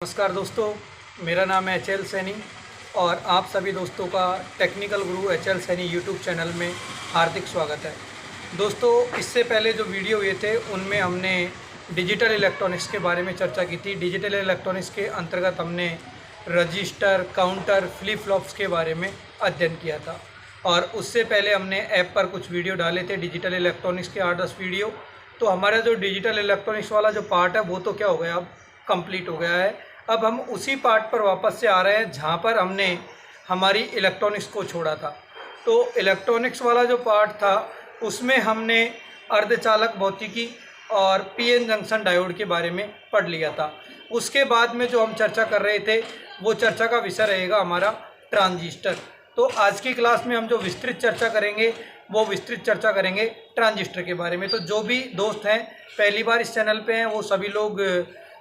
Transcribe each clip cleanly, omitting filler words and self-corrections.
नमस्कार दोस्तों, मेरा नाम है एच.एल. सैनी और आप सभी दोस्तों का टेक्निकल गुरु एच.एल. सैनी यूट्यूब चैनल में हार्दिक स्वागत है। दोस्तों, इससे पहले जो वीडियो हुए थे उनमें हमने डिजिटल इलेक्ट्रॉनिक्स के बारे में चर्चा की थी। डिजिटल इलेक्ट्रॉनिक्स के अंतर्गत हमने रजिस्टर, काउंटर, फ्लिप फ्लॉप्स के बारे में अध्ययन किया था और उससे पहले हमने ऐप पर कुछ वीडियो डाले थे डिजिटल इलेक्ट्रॉनिक्स के 8-10 वीडियो। तो हमारा जो डिजिटल इलेक्ट्रॉनिक्स वाला जो पार्ट है वो तो क्या हो गया, अब कंप्लीट हो गया है। अब हम उसी पार्ट पर वापस से आ रहे हैं जहाँ पर हमने हमारी इलेक्ट्रॉनिक्स को छोड़ा था। तो इलेक्ट्रॉनिक्स वाला जो पार्ट था उसमें हमने अर्धचालक भौतिकी और पीएन जंक्शन डायोड के बारे में पढ़ लिया था। उसके बाद में जो हम चर्चा कर रहे थे वो चर्चा का विषय रहेगा हमारा ट्रांजिस्टर। तो आज की क्लास में हम जो विस्तृत चर्चा करेंगे वो विस्तृत चर्चा करेंगे ट्रांजिस्टर के बारे में। तो जो भी दोस्त हैं पहली बार इस चैनल पे हैं वो सभी लोग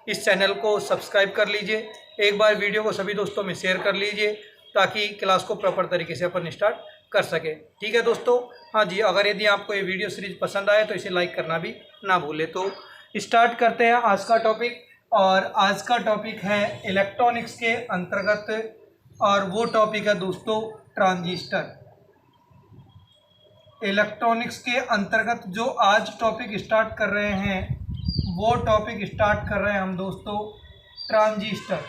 इस चैनल को सब्सक्राइब कर लीजिए। एक बार वीडियो को सभी दोस्तों में शेयर कर लीजिए ताकि क्लास को प्रॉपर तरीके से अपन स्टार्ट कर सके। ठीक है दोस्तों? हाँ जी, अगर यदि आपको ये वीडियो सीरीज पसंद आए तो इसे लाइक करना भी ना भूलें। तो स्टार्ट करते हैं आज का टॉपिक, और आज का टॉपिक है इलेक्ट्रॉनिक्स के अंतर्गत, और वो टॉपिक है दोस्तों ट्रांजिस्टर। इलेक्ट्रॉनिक्स के अंतर्गत जो आज टॉपिक स्टार्ट कर रहे हैं वो टॉपिक स्टार्ट कर रहे हैं हम दोस्तों ट्रांजिस्टर।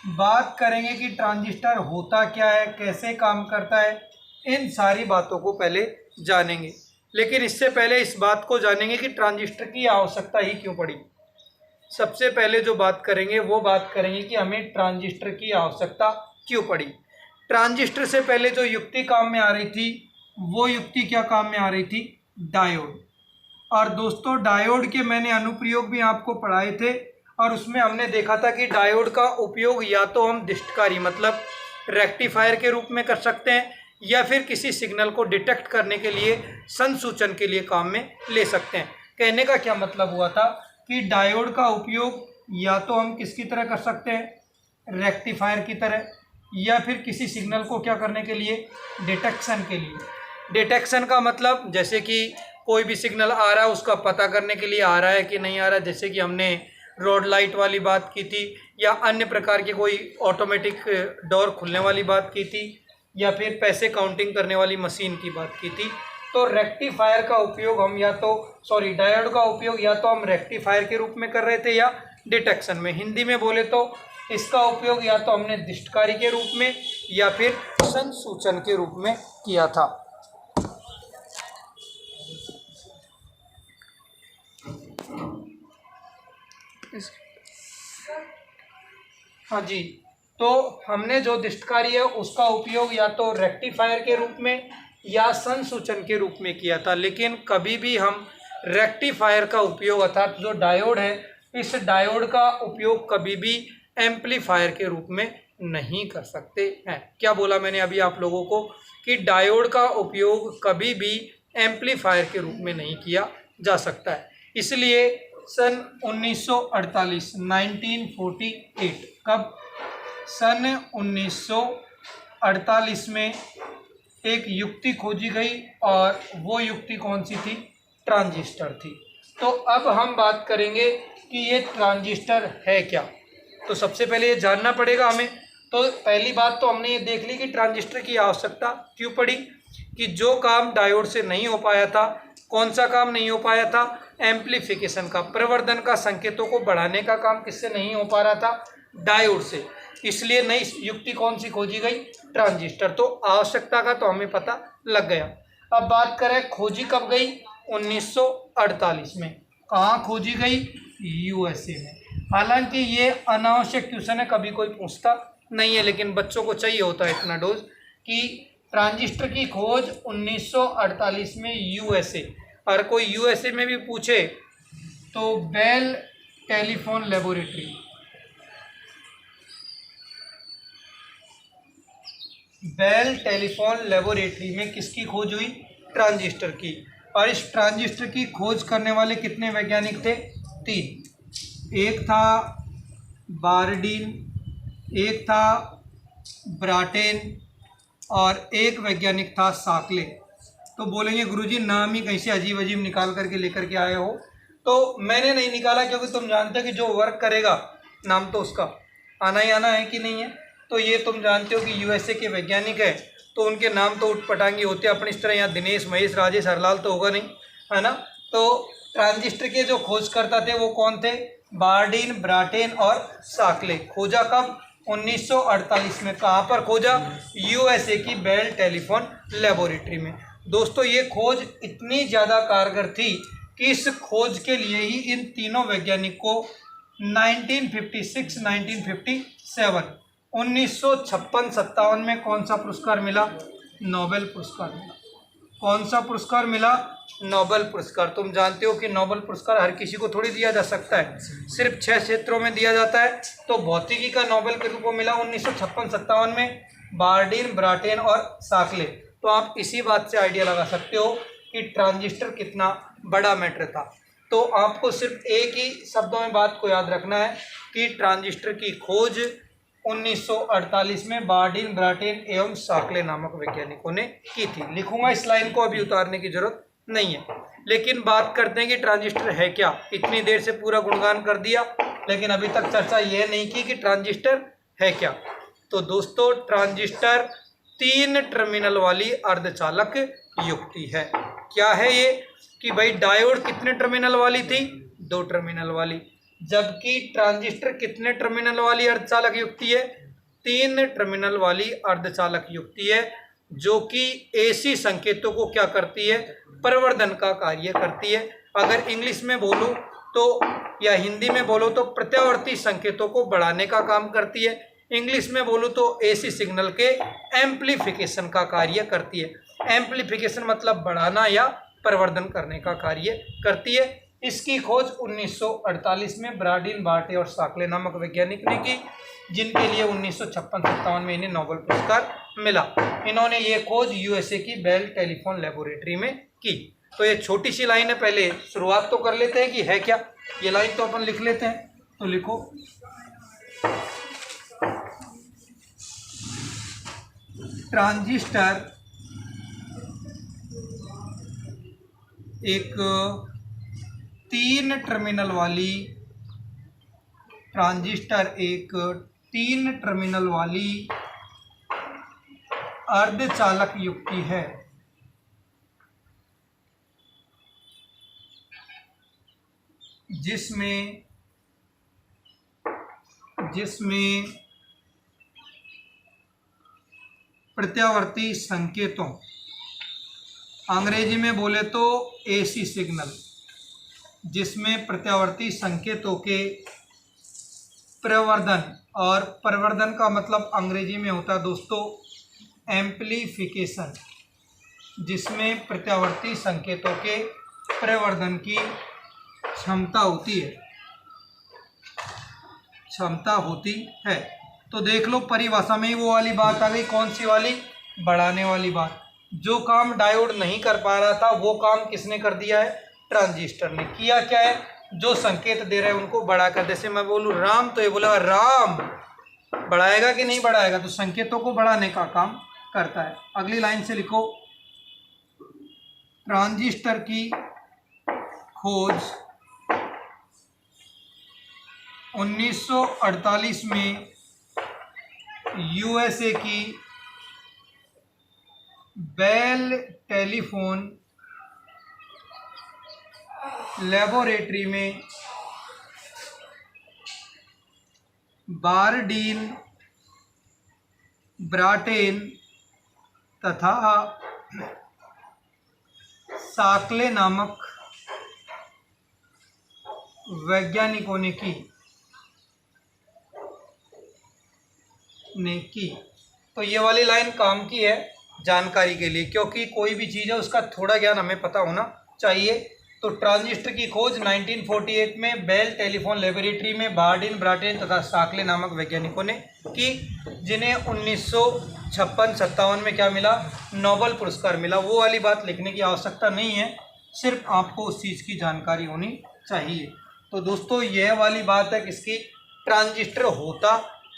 बात करेंगे कि ट्रांजिस्टर होता क्या है, कैसे काम करता है, इन सारी बातों को पहले जानेंगे। लेकिन इससे पहले इस बात को जानेंगे कि ट्रांजिस्टर की आवश्यकता ही क्यों पड़ी। सबसे पहले जो बात करेंगे वो बात करेंगे कि हमें ट्रांजिस्टर की आवश्यकता क्यों पड़ी। ट्रांजिस्टर से पहले जो युक्ति काम में आ रही थी वो युक्ति क्या काम में आ रही थी? डायोड। और दोस्तों डायोड के मैंने अनुप्रयोग भी आपको पढ़ाए थे और उसमें हमने देखा था कि डायोड का उपयोग या तो हम दृष्टकारी मतलब रेक्टिफायर के रूप में कर सकते हैं या फिर किसी सिग्नल को डिटेक्ट करने के लिए, संसूचन के लिए काम में ले सकते हैं। कहने का क्या मतलब हुआ था कि डायोड का उपयोग या तो हम किसकी तरह कर सकते हैं, रेक्टिफायर की तरह, या फिर किसी सिग्नल को क्या करने के लिए, डिटेक्शन के लिए। डिटेक्शन का मतलब जैसे कि कोई भी सिग्नल आ रहा है उसका पता करने के लिए आ रहा है कि नहीं आ रहा है, जैसे कि हमने रोड लाइट वाली बात की थी, या अन्य प्रकार की कोई ऑटोमेटिक डोर खुलने वाली बात की थी, या फिर पैसे काउंटिंग करने वाली मशीन की बात की थी। तो रेक्टिफायर का उपयोग हम डायोड का उपयोग या तो हम रेक्टिफायर के रूप में कर रहे थे या डिटेक्शन में। हिंदी में बोले तो इसका उपयोग या तो हमने दृष्टकारी के रूप में या फिर संसूचन के रूप में किया था। हाँ जी, तो हमने जो दृष्टकारी है उसका उपयोग या तो रेक्टिफायर के रूप में या संसूचन के रूप में किया था। लेकिन कभी भी हम रेक्टिफायर का उपयोग अर्थात जो डायोड है इस डायोड का उपयोग कभी भी एम्पलीफायर के रूप में नहीं कर सकते हैं। क्या बोला मैंने अभी आप लोगों को कि डायोड का उपयोग कभी भी एम्पलीफायर के रूप में नहीं किया जा सकता है। इसलिए सन 1948 1948 कब? सन 1948 में एक युक्ति खोजी गई और वो युक्ति कौन सी थी? ट्रांजिस्टर थी। तो अब हम बात करेंगे कि ये ट्रांजिस्टर है क्या। तो सबसे पहले ये जानना पड़ेगा हमें। तो पहली बात तो हमने ये देख ली कि ट्रांजिस्टर की आवश्यकता क्यों पड़ी, कि जो काम डायोड से नहीं हो पाया था, कौन सा काम नहीं हो पाया था? एम्प्लीफिकेशन का, प्रवर्धन का, संकेतों को बढ़ाने का काम किससे नहीं हो पा रहा था? डायोड से। इसलिए नई युक्ति कौन सी खोजी गई? ट्रांजिस्टर। तो आवश्यकता का तो हमें पता लग गया। अब बात करें खोजी कब गई? 1948 में। कहाँ खोजी गई? यूएसए में। हालांकि ये अनावश्यक क्वेश्चन है, कभी कोई पूछता नहीं है, लेकिन बच्चों को चाहिए होता है इतना डोज कि ट्रांजिस्टर की खोज 1948 में यूएसए। और कोई यूएसए में भी पूछे तो Bell telephone laboratory, Bell telephone laboratory में किसकी खोज हुई? ट्रांजिस्टर की। और इस ट्रांजिस्टर की खोज करने वाले कितने वैज्ञानिक थे? 3। एक था बारडीन, एक था ब्राटेन और एक वैज्ञानिक था साकले। तो बोलेंगे गुरुजी नाम ही कहीं से अजीब अजीब निकाल करके लेकर के आए हो। तो मैंने नहीं निकाला क्योंकि तुम जानते हो कि जो वर्क करेगा नाम तो उसका आना ही आना है कि नहीं है। तो ये तुम जानते हो कि यूएसए के वैज्ञानिक है तो उनके नाम तो उटपटांगी होते हैं अपनी इस तरह। यहाँ दिनेश, महेश, राजेश, हरलाल तो होगा नहीं, है ना। तो ट्रांजिस्टर के जो खोजकर्ता थे वो कौन थे? बार्डिन, ब्राटेन और साकले। खोजा कब? 1948 में। कहाँ पर खोजा? यूएसए की बेल टेलीफोन लेबोरेटरी में। दोस्तों ये खोज इतनी ज़्यादा कारगर थी कि इस खोज के लिए ही इन तीनों वैज्ञानिक को 1956, 1957, 1956-57 में कौन सा पुरस्कार मिला? नोबेल पुरस्कार मिला। कौन सा पुरस्कार मिला? नोबेल पुरस्कार। तुम जानते हो कि नोबेल पुरस्कार हर किसी को थोड़ी दिया जा सकता है, सिर्फ 6 क्षेत्रों में दिया जाता है। तो भौतिकी का नोबेल के रूप में मिला 1956-57 में बार्डिन, ब्राटेन और साकले। तो आप इसी बात से आइडिया लगा सकते हो कि ट्रांजिस्टर कितना बड़ा मैटर था। तो आपको सिर्फ एक ही शब्दों में बात को याद रखना है कि ट्रांजिस्टर की खोज 1948 में बार्डिन, ब्राटेन एवं साकले नामक वैज्ञानिकों ने की थी। लिखूंगा इस लाइन को, अभी उतारने की जरूरत नहीं है। लेकिन बात करते हैं कि ट्रांजिस्टर है क्या। इतनी देर से पूरा गुणगान कर दिया लेकिन अभी तक चर्चा यह नहीं की कि ट्रांजिस्टर है क्या। तो दोस्तों ट्रांजिस्टर 3 टर्मिनल वाली अर्धचालक युक्ति है। क्या है ये? कि भाई डायोड कितने टर्मिनल वाली थी? 2 टर्मिनल वाली। जबकि ट्रांजिस्टर कितने टर्मिनल वाली अर्धचालक युक्ति है? 3 टर्मिनल वाली अर्धचालक युक्ति है, जो कि एसी संकेतों को क्या करती है? प्रवर्धन का कार्य करती है। अगर इंग्लिश में बोलूं तो या हिंदी में बोलो तो प्रत्यावर्ती संकेतों को बढ़ाने का काम करती है। इंग्लिश में बोलूं तो एसी सिग्नल के एम्प्लीफिकेशन का कार्य करती है। एम्प्लीफिकेशन मतलब बढ़ाना या प्रवर्धन करने का कार्य करती है। इसकी खोज 1948 में ब्राडिन, बार्टे और साकले नामक वैज्ञानिक ने की, जिनके लिए 1956-57 में इन्हें नोबेल पुरस्कार मिला। इन्होंने ये खोज यूएसए की बेल टेलीफोन लेबोरेटरी में की। तो ये छोटी सी लाइन है, पहले शुरुआत तो कर लेते हैं कि है क्या। ये लाइन तो अपन लिख लेते हैं, तो लिखो। ट्रांजिस्टर एक 3 टर्मिनल वाली अर्धचालक युक्ति है, जिसमें प्रत्यावर्ती संकेतों, अंग्रेजी में बोले तो एसी सिग्नल, जिसमें प्रत्यावर्ती संकेतों के प्रवर्धन, और प्रवर्धन का मतलब अंग्रेजी में होता है दोस्तों एम्प्लीफिकेशन, जिसमें प्रत्यावर्ती संकेतों के प्रवर्धन की क्षमता होती है। तो देख लो परिभाषा में ही वो वाली बात आ गई। कौन सी वाली? बढ़ाने वाली बात। जो काम डायोड नहीं कर पा रहा था वो काम किसने कर दिया है? ट्रांजिस्टर ने। किया क्या है? जो संकेत दे रहे हैं उनको बढ़ाकर, जैसे मैं बोलूँ राम तो ये बोला राम, बढ़ाएगा कि नहीं बढ़ाएगा? तो संकेतों को बढ़ाने का काम करता है। अगली लाइन से लिखो, ट्रांजिस्टर की खोज 1948 में यूएसए की बेल टेलीफोन लेबोरेटरी में बार्डिन, ब्राटेन तथा साकले नामक वैज्ञानिकों ने की। तो ये वाली लाइन काम की है जानकारी के लिए, क्योंकि कोई भी चीज़ है उसका थोड़ा ज्ञान हमें पता होना चाहिए। तो ट्रांजिस्टर की खोज 1948 में बेल टेलीफोन लेबोरेटरी में बार्डिन, ब्राटेन तथा साकले नामक वैज्ञानिकों ने की, जिन्हें 1956-57 में क्या मिला? नोबेल पुरस्कार मिला। वो वाली बात लिखने की आवश्यकता नहीं है, सिर्फ आपको उस चीज़ की जानकारी होनी चाहिए। तो दोस्तों यह वाली बात है किसकी? ट्रांजिस्टर होता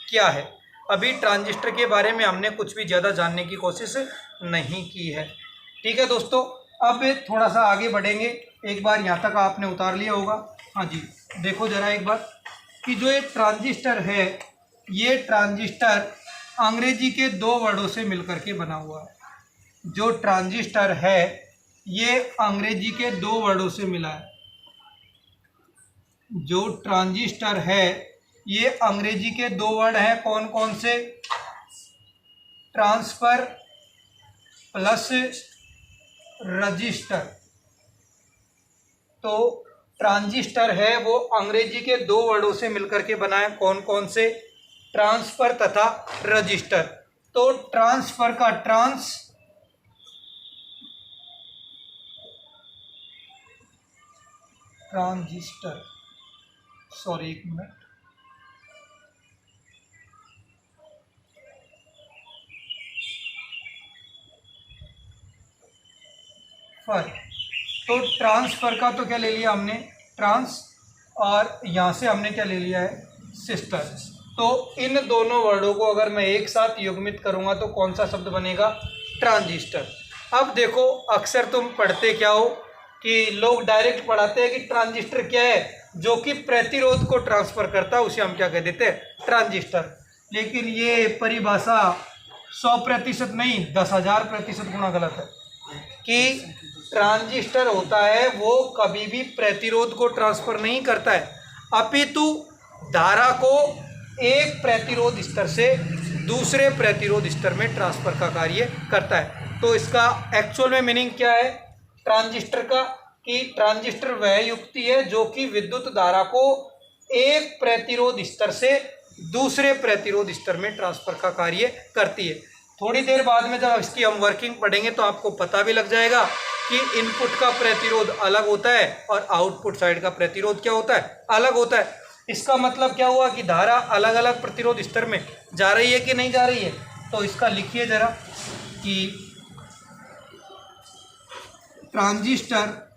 क्या है। अभी ट्रांजिस्टर के बारे में हमने कुछ भी ज़्यादा जानने की कोशिश नहीं की है। ठीक है दोस्तों, अब थोड़ा सा आगे बढ़ेंगे। एक बार यहाँ तक आपने उतार लिया होगा। हाँ जी, देखो ज़रा एक बार, कि जो ये ट्रांजिस्टर है, ये ट्रांजिस्टर अंग्रेजी के 2 वर्डों से मिलकर के बना हुआ है। जो ट्रांजिस्टर है ये अंग्रेजी के 2 वर्डों से मिला है। जो ट्रांजिस्टर है ये अंग्रेजी के 2 वर्ड हैं, कौन कौन से? Transfer plus register. तो ट्रांजिस्टर है वो अंग्रेजी के 2 वर्डों से मिलकर के बना है, कौन कौन से? ट्रांसफर तथा रजिस्टर। तो ट्रांसफर का ट्रांजिस्टर, सॉरी एक मिनट, फर। तो ट्रांसफर का तो क्या ले लिया हमने? ट्रांस, और यहाँ से हमने क्या ले लिया है? सिस्टर। तो इन दोनों वर्डों को अगर मैं एक साथ युग्मित करूँगा तो कौन सा शब्द बनेगा? ट्रांजिस्टर। अब देखो, अक्सर तुम पढ़ते क्या हो कि लोग डायरेक्ट पढ़ाते हैं कि ट्रांजिस्टर क्या है? जो कि प्रतिरोध को ट्रांसफर करता है, उसे हम क्या कह देते हैं? ट्रांजिस्टर। लेकिन ये परिभाषा 100% नहीं, 10,000% गुना गलत है। कि ट्रांजिस्टर होता है वो कभी भी प्रतिरोध को ट्रांसफर नहीं करता है, अपितु धारा को एक प्रतिरोध स्तर से दूसरे प्रतिरोध स्तर में ट्रांसफर का कार्य करता है। तो इसका एक्चुअल में मीनिंग क्या है ट्रांजिस्टर का? कि ट्रांजिस्टर वह युक्ति है जो कि विद्युत धारा को एक प्रतिरोध स्तर से दूसरे प्रतिरोध स्तर में ट्रांसफर का कार्य करती है। थोड़ी देर बाद में जब इसकी हम वर्किंग पढ़ेंगे तो आपको पता भी लग जाएगा कि इनपुट का प्रतिरोध अलग होता है और आउटपुट साइड का प्रतिरोध क्या होता है? अलग होता है। इसका मतलब क्या हुआ कि धारा अलग अलग प्रतिरोध स्तर में जा रही है कि नहीं जा रही है? तो इसका लिखिए जरा कि ट्रांजिस्टर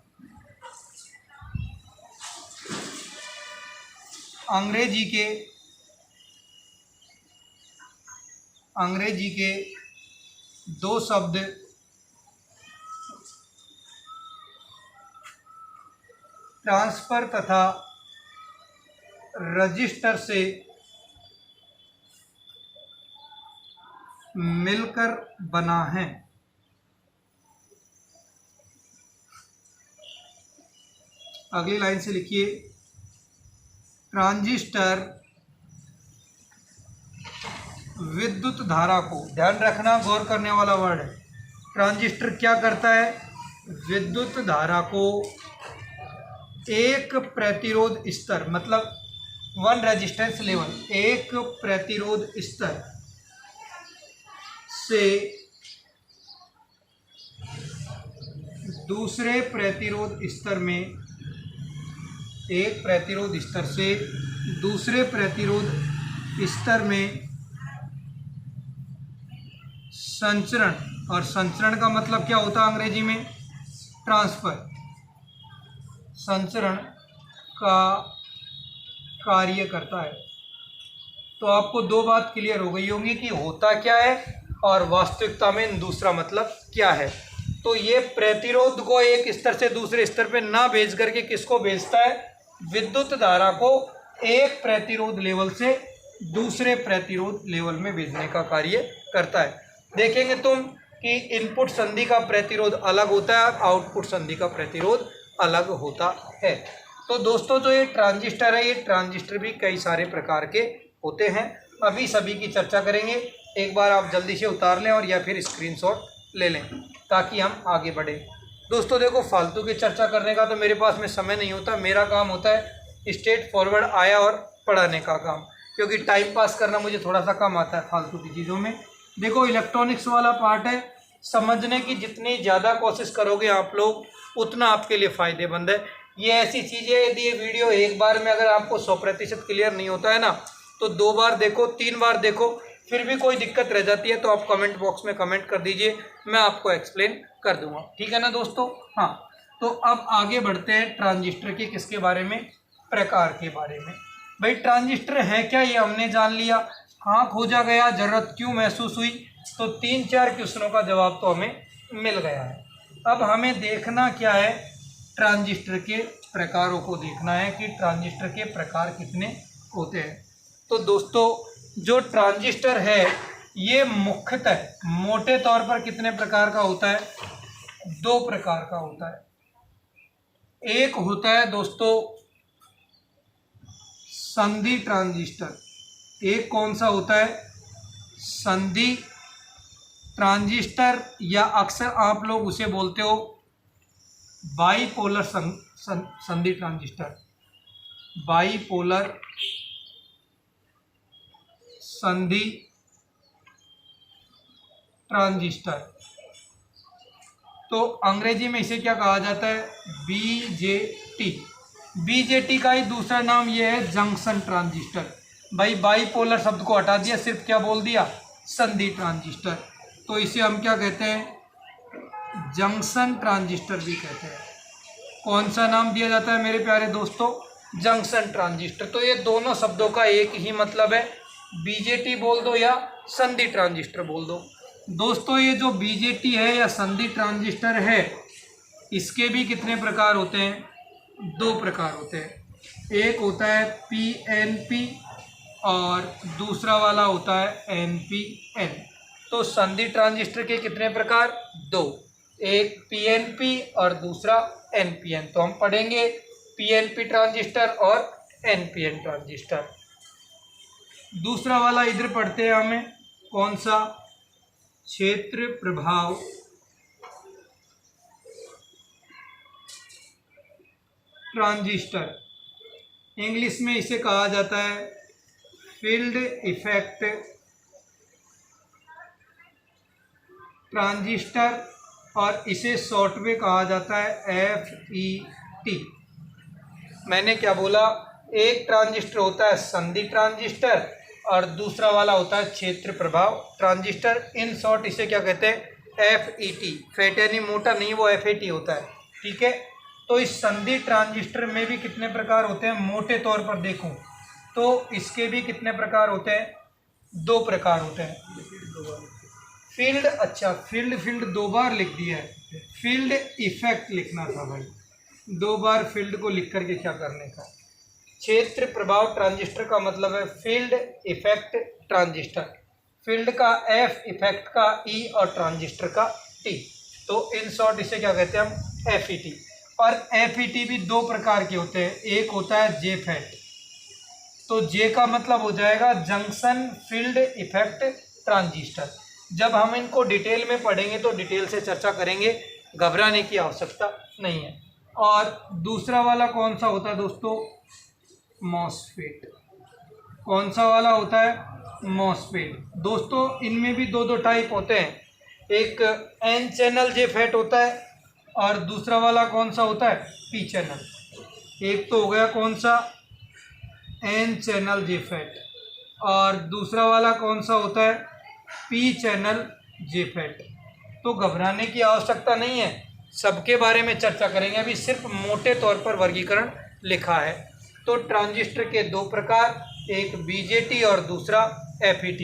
अंग्रेजी के 2 शब्द ट्रांसफर तथा रजिस्टर से मिलकर बना है। अगली लाइन से लिखिए, ट्रांजिस्टर विद्युत धारा को, ध्यान रखना गौर करने वाला वर्ड है, ट्रांजिस्टर क्या करता है? विद्युत धारा को एक प्रतिरोध स्तर, मतलब 1 रेजिस्टेंस लेवल, एक प्रतिरोध स्तर से दूसरे प्रतिरोध स्तर में, एक प्रतिरोध स्तर से दूसरे प्रतिरोध स्तर में संचरण, और संचरण का मतलब क्या होता है अंग्रेजी में? ट्रांसफर। संचरण का कार्य करता है। तो आपको 2 बात क्लियर हो गई होंगी कि होता क्या है और वास्तविकता में दूसरा मतलब क्या है। तो ये प्रतिरोध को एक स्तर से दूसरे स्तर पे ना भेज करके किसको भेजता है? विद्युत धारा को एक प्रतिरोध लेवल से दूसरे प्रतिरोध लेवल में भेजने का कार्य करता है। देखेंगे तुम कि इनपुट संधि का प्रतिरोध अलग होता है और आउटपुट संधि का प्रतिरोध अलग होता है। तो दोस्तों जो ये ट्रांजिस्टर है, ये ट्रांजिस्टर भी कई सारे प्रकार के होते हैं। अभी सभी की चर्चा करेंगे। एक बार आप जल्दी से उतार लें और या फिर स्क्रीनशॉट ले लें ताकि हम आगे बढ़ें। दोस्तों देखो, फालतू की चर्चा करने का तो मेरे पास में समय नहीं होता। मेरा काम होता है स्ट्रेट फॉरवर्ड आया और पढ़ाने का काम, क्योंकि टाइम पास करना मुझे थोड़ा सा कम आता है फालतू की चीज़ों में। देखो, इलेक्ट्रॉनिक्स वाला पार्ट है, समझने की जितनी ज़्यादा कोशिश करोगे आप लोग उतना आपके लिए फ़ायदेमंद है। ये ऐसी चीज़ है, यदि ये वीडियो एक बार में अगर आपको 100% क्लियर नहीं होता है ना, तो 2 बार देखो, 3 बार देखो, फिर भी कोई दिक्कत रह जाती है तो आप कमेंट बॉक्स में कमेंट कर दीजिए, मैं आपको एक्सप्लेन कर दूंगा। ठीक है ना दोस्तों? हाँ, तो अब आगे बढ़ते हैं ट्रांजिस्टर के किसके बारे में? प्रकार के बारे में। भाई ट्रांजिस्टर है क्या ये हमने जान लिया, हाँ खोजा गया, ज़रूरत क्यों महसूस हुई, तो 3-4 क्वेश्चनों का जवाब तो हमें मिल गया है। अब हमें देखना क्या है? ट्रांजिस्टर के प्रकारों को देखना है कि ट्रांजिस्टर के प्रकार कितने होते हैं। तो दोस्तों जो ट्रांजिस्टर है ये मुख्यतः मोटे तौर पर कितने प्रकार का होता है? 2 प्रकार का होता है। एक होता है दोस्तों संधि ट्रांजिस्टर। एक कौन सा होता है? संधि ट्रांजिस्टर, या अक्सर आप लोग उसे बोलते हो बाईपोलर संधि ट्रांजिस्टर। बाईपोलर संधि ट्रांजिस्टर, तो अंग्रेजी में इसे क्या कहा जाता है? बीजेटी। बीजेटी का ही दूसरा नाम यह है जंक्शन ट्रांजिस्टर। भाई बाईपोलर शब्द को हटा दिया, सिर्फ क्या बोल दिया? संधि ट्रांजिस्टर। तो इसे हम क्या कहते हैं? जंक्शन ट्रांजिस्टर भी कहते हैं। कौन सा नाम दिया जाता है मेरे प्यारे दोस्तों? Junction transistor. तो ये दोनों शब्दों का एक ही मतलब है, बीजेटी बोल दो या संधि ट्रांजिस्टर बोल दो। दोस्तों ये जो बीजेटी है या संधि ट्रांजिस्टर है, इसके भी कितने प्रकार होते हैं? 2 प्रकार होते हैं। एक होता है पीएनपी और दूसरा वाला होता है एनपीएन। तो संधि ट्रांजिस्टर के कितने प्रकार? 2, एक पीएनपी और दूसरा एनपीएन। तो हम पढ़ेंगे पीएनपी ट्रांजिस्टर और एनपीएन ट्रांजिस्टर। दूसरा वाला इधर पढ़ते हैं हमें, कौन सा? क्षेत्र प्रभाव ट्रांजिस्टर। इंग्लिश में इसे कहा जाता है फील्ड इफेक्ट ट्रांजिस्टर, और इसे शॉर्ट में कहा जाता है FET। मैंने क्या बोला? एक ट्रांजिस्टर होता है संधि ट्रांजिस्टर और दूसरा वाला होता है क्षेत्र प्रभाव ट्रांजिस्टर। इन शॉर्ट इसे क्या कहते हैं? FET। फैट यानी मोटा नहीं, वो FET होता है। ठीक है। तो इस संधि ट्रांजिस्टर में भी कितने प्रकार होते हैं? मोटे तौर पर देखूं तो इसके भी कितने प्रकार होते हैं? 2 प्रकार होते हैं। फील्ड, अच्छा फील्ड 2 बार लिख दिया है। फील्ड इफेक्ट लिखना था भाई, 2 बार फील्ड को लिख करके क्या करने का? क्षेत्र प्रभाव ट्रांजिस्टर का मतलब है फील्ड इफेक्ट ट्रांजिस्टर। फील्ड का F, इफेक्ट का E और ट्रांजिस्टर का T। तो इन शॉर्ट इसे क्या कहते हैं हम? FET। और FET भी 2 प्रकार के होते हैं। एक होता है JFET। तो J का मतलब हो जाएगा जंक्शन फील्ड इफेक्ट ट्रांजिस्टर। जब हम इनको डिटेल में पढ़ेंगे तो डिटेल से चर्चा करेंगे, घबराने की आवश्यकता नहीं है। और दूसरा वाला कौन सा होता है दोस्तों? मॉसफेट। कौन सा वाला होता है? मॉसफेट। दोस्तों इनमें भी 2 टाइप होते हैं। एक N चैनल JFET होता है और दूसरा वाला कौन सा होता है? P channel. एक तो हो गया कौन सा? N चैनल JFET, और दूसरा वाला कौन सा होता है? P channel JFET। तो घबराने की आवश्यकता नहीं है, सबके बारे में चर्चा करेंगे। अभी सिर्फ मोटे तौर पर वर्गीकरण लिखा है। तो ट्रांजिस्टर के 2 प्रकार, एक बीजेटी और दूसरा FET।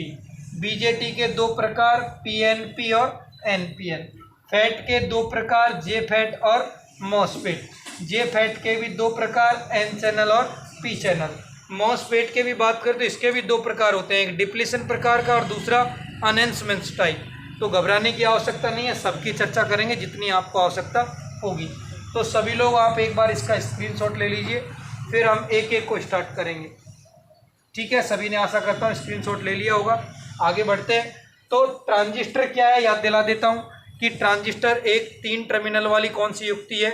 बीजेटी के 2 प्रकार PNP और NPN। फैट के 2 प्रकार JFET और मॉसफेट। JFET के भी 2 प्रकार N चैनल और P चैनल। मॉसफेट के भी बात करें तो इसके भी 2 प्रकार होते हैं, एक डिप्लीशन प्रकार का और दूसरा एनहांसमेंट टाइप। तो घबराने की आवश्यकता नहीं है, सबकी चर्चा करेंगे जितनी आपको आवश्यकता होगी। तो सभी लोग आप एक बार इसका स्क्रीनशॉट ले लीजिए, फिर हम एक एक को स्टार्ट करेंगे। ठीक है, सभी ने आशा करता हूँ स्क्रीनशॉट ले लिया होगा। आगे बढ़ते हैं। तो ट्रांजिस्टर क्या है याद दिला देता हूँ कि ट्रांजिस्टर एक 3 टर्मिनल वाली कौन सी युक्ति है?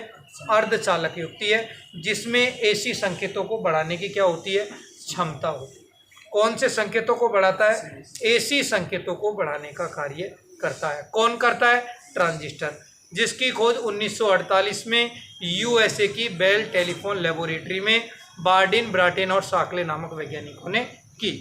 अर्धचालक युक्ति है, जिसमें AC संकेतों को बढ़ाने की क्या होती है? क्षमता होती है। कौन से संकेतों को बढ़ाता है? AC संकेतों को बढ़ाने का कार्य करता है। कौन करता है? ट्रांजिस्टर, जिसकी खोज 1948 में USA की बेल टेलीफोन लेबोरेटरी में बार्डिन, ब्राटेन और साकले नामक वैज्ञानिकों ने की।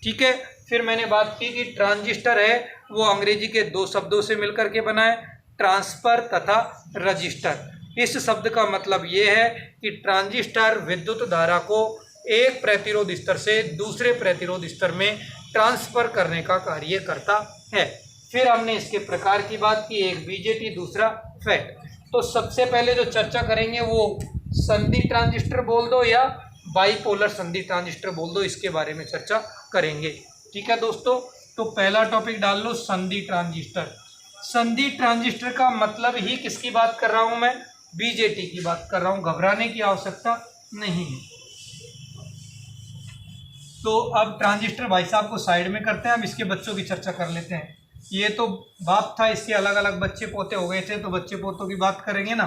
ठीक है, फिर मैंने बात की कि ट्रांजिस्टर है वो अंग्रेजी के 2 शब्दों से मिलकर के बना है, ट्रांसफर तथा रजिस्टर। इस शब्द का मतलब ये है कि ट्रांजिस्टर विद्युत धारा को एक प्रतिरोध स्तर से दूसरे प्रतिरोध स्तर में ट्रांसफर करने का कार्य करता है। फिर हमने इसके प्रकार की बात की, एक बीजेटी, दूसरा फैट। तो सबसे पहले जो चर्चा करेंगे वो संधि ट्रांजिस्टर बोल दो या बाईपोलर संधि ट्रांजिस्टर बोल दो, इसके बारे में चर्चा करेंगे। ठीक है दोस्तों, तो पहला टॉपिक डाल लो संधि ट्रांजिस्टर। संधि ट्रांजिस्टर का मतलब ही किसकी बात कर रहा हूं मैं, बीजेटी की बात कर रहा हूं, घबराने की आवश्यकता नहीं है। तो अब ट्रांजिस्टर भाई साहब को साइड में करते हैं, अब इसके बच्चों की चर्चा कर लेते हैं। ये तो बाप था, इसके अलग अलग बच्चे पोते हो गए थे, तो बच्चे पोतों की बात करेंगे ना,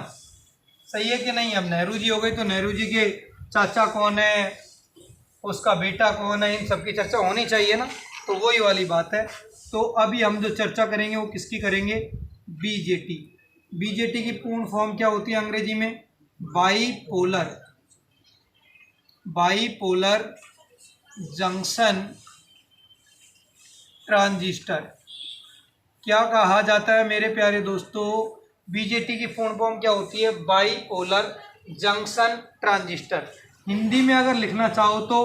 सही है कि नहीं। अब नेहरू जी हो गए तो नेहरू जी के चाचा कौन है, उसका बेटा कौन है, इन सब की चर्चा होनी चाहिए ना, तो वही वाली बात है। तो अभी हम जो चर्चा करेंगे वो किसकी करेंगे, बीजेटी। बीजेटी की पूर्ण फॉर्म क्या होती है अंग्रेजी में, बाईपोलर, बाईपोलर जंक्शन ट्रांजिस्टर। क्या कहा जाता है मेरे प्यारे दोस्तों, बीजेटी की पूर्ण फॉर्म क्या होती है, बाईपोलर जंक्शन ट्रांजिस्टर। हिंदी में अगर लिखना चाहो तो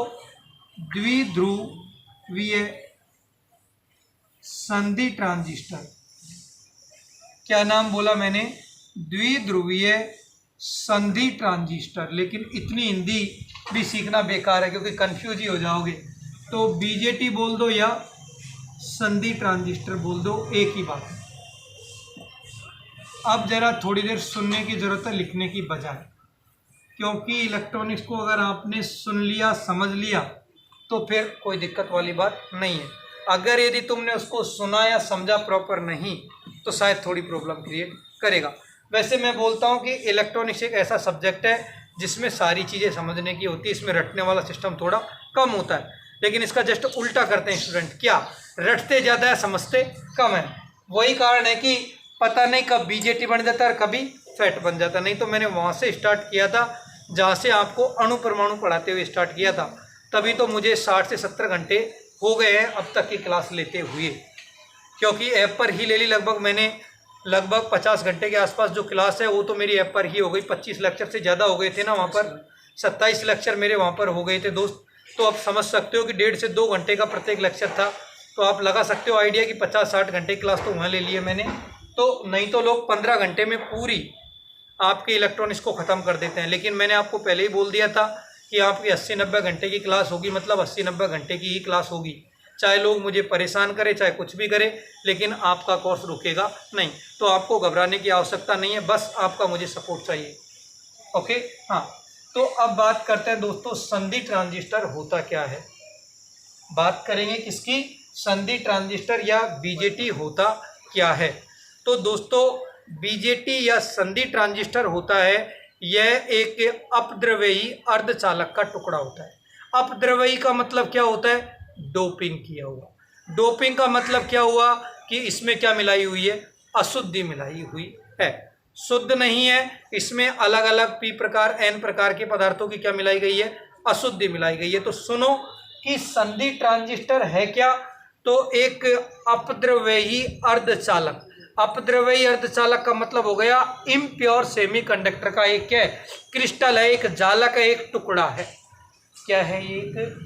द्विध्रुवीय संधि ट्रांजिस्टर। क्या नाम बोला मैंने, द्विध्रुवीय संधि ट्रांजिस्टर। लेकिन इतनी हिंदी भी सीखना बेकार है क्योंकि कंफ्यूज ही हो जाओगे। तो बीजेटी बोल दो या संधि ट्रांजिस्टर बोल दो, एक ही बात है। अब जरा थोड़ी देर सुनने की जरूरत है, लिखने की बजाय, क्योंकि इलेक्ट्रॉनिक्स को अगर आपने सुन लिया समझ लिया तो फिर कोई दिक्कत वाली बात नहीं है। अगर यदि तुमने उसको सुना या समझा प्रॉपर नहीं तो शायद थोड़ी प्रॉब्लम क्रिएट करेगा। वैसे मैं बोलता हूँ कि इलेक्ट्रॉनिक्स एक ऐसा सब्जेक्ट है जिसमें सारी चीज़ें समझने की होती है, इसमें रटने वाला सिस्टम थोड़ा कम होता है। लेकिन इसका जस्ट उल्टा करते हैं स्टूडेंट, क्या रटते ज़्यादा है समझते कम है। वही कारण है कि पता नहीं कब बीजेटी बन जाता है और कभी फैट बन जाता। नहीं तो मैंने वहाँ से स्टार्ट किया था जहाँ से आपको अणु परमाणु पढ़ाते हुए स्टार्ट किया था, तभी तो मुझे 60 से 70 घंटे हो गए हैं अब तक की क्लास लेते हुए, क्योंकि ऐप पर ही ले ली। लगभग मैंने 50 घंटे के आसपास जो क्लास है वो तो मेरी ऐप पर ही हो गई। 25 लेक्चर से ज़्यादा हो गए थे ना वहाँ पर, 27 लेक्चर मेरे वहाँ पर हो गए थे दोस्त। तो आप समझ सकते हो कि 1.5 से 2 घंटे का प्रत्येक लेक्चर था। तो आप लगा सकते हो आइडिया कि 50-60 घंटे क्लास तो वहाँ ले लिए मैंने। तो नहीं तो लोग 15 घंटे में पूरी आपके इलेक्ट्रॉनिक्स को ख़त्म कर देते हैं। लेकिन मैंने आपको पहले ही बोल दिया था कि आपकी 80-90 घंटे की क्लास होगी, मतलब 80-90 घंटे की ही क्लास होगी। चाहे लोग मुझे परेशान करें, चाहे कुछ भी करें, लेकिन आपका कोर्स रुकेगा नहीं। तो आपको घबराने की आवश्यकता नहीं है, बस आपका मुझे सपोर्ट चाहिए। ओके, हाँ। तो अब बात करते हैं दोस्तों संधि ट्रांजिस्टर होता क्या है। बात करेंगे किसकी, संधि ट्रांजिस्टर या बीजेटी होता क्या है। तो दोस्तों बीजेटी या संधि ट्रांजिस्टर होता है, यह एक अपद्रव्यी अर्धचालक का टुकड़ा होता है। अपद्रव्यी का मतलब क्या होता है, डोपिंग किया हुआ। डोपिंग का मतलब क्या हुआ कि इसमें क्या मिलाई हुई है, अशुद्धि मिलाई हुई है, शुद्ध नहीं है। इसमें अलग अलग पी प्रकार एन प्रकार के पदार्थों की क्या मिलाई गई है, अशुद्धि मिलाई गई है। तो सुनो कि संधि ट्रांजिस्टर है क्या, तो एक अपद्रव्यी अर्धचालक। अपद्रव्यी अर्धचालक का मतलब हो गया इम्प्योर सेमीकंडक्टर का एक क्या है, क्रिस्टल है, एक जालक है, एक टुकड़ा है। क्या है ये, एक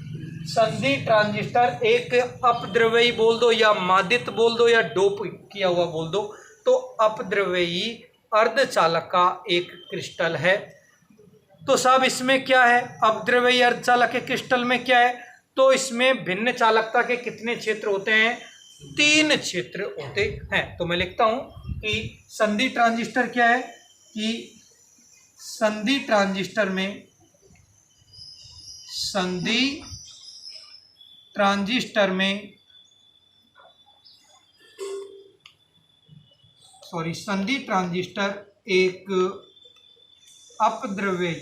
संधि ट्रांजिस्टर एक अपद्रव्यी बोल दो या मादित बोल दो या डोप किया हुआ बोल दो, तो अपद्रव्यी अर्धचालक का एक क्रिस्टल है। तो साहब इसमें क्या है, अपद्रव्यी अर्धचालक के क्रिस्टल में क्या है, तो इसमें भिन्न चालकता के कितने क्षेत्र होते हैं, 3 क्षेत्र होते हैं। तो मैं लिखता हूं कि संधि ट्रांजिस्टर क्या है, कि संधि ट्रांजिस्टर में, संधि ट्रांजिस्टर में, संधि ट्रांजिस्टर एक अपद्रव्यी,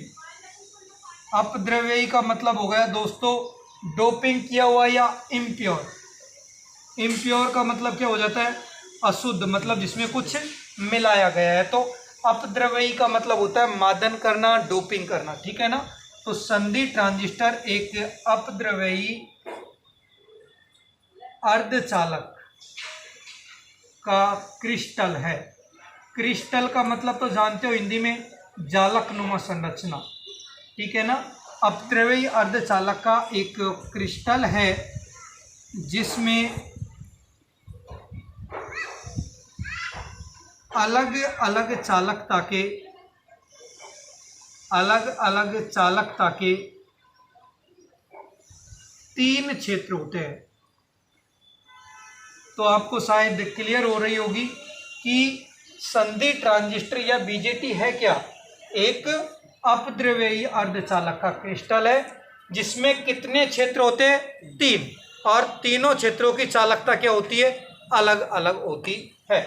अपद्रव्यी का मतलब हो गया दोस्तों डोपिंग किया हुआ या इम्प्योर। इम्प्योर का मतलब क्या हो जाता है, अशुद्ध, मतलब जिसमें कुछ मिलाया गया है। तो अपद्रव्यी का मतलब होता है मादन करना, डोपिंग करना, ठीक है ना। तो संधि ट्रांजिस्टर एक अपद्रव्यी अर्धचालक का क्रिस्टल है। क्रिस्टल का मतलब तो जानते हो हिंदी में जालकनुमा संरचना, ठीक है ना। अपद्रव्यी अर्धचालक का एक क्रिस्टल है जिसमें अलग अलग चालकता के 3 क्षेत्र होते हैं। तो आपको शायद क्लियर हो रही होगी कि संधि ट्रांजिस्टर या बीजेटी है क्या? एक अपद्रव्यी अर्धचालक का क्रिस्टल है जिसमें कितने क्षेत्र होते हैं? 3, और तीनों क्षेत्रों की चालकता क्या होती है? अलग अलग होती है।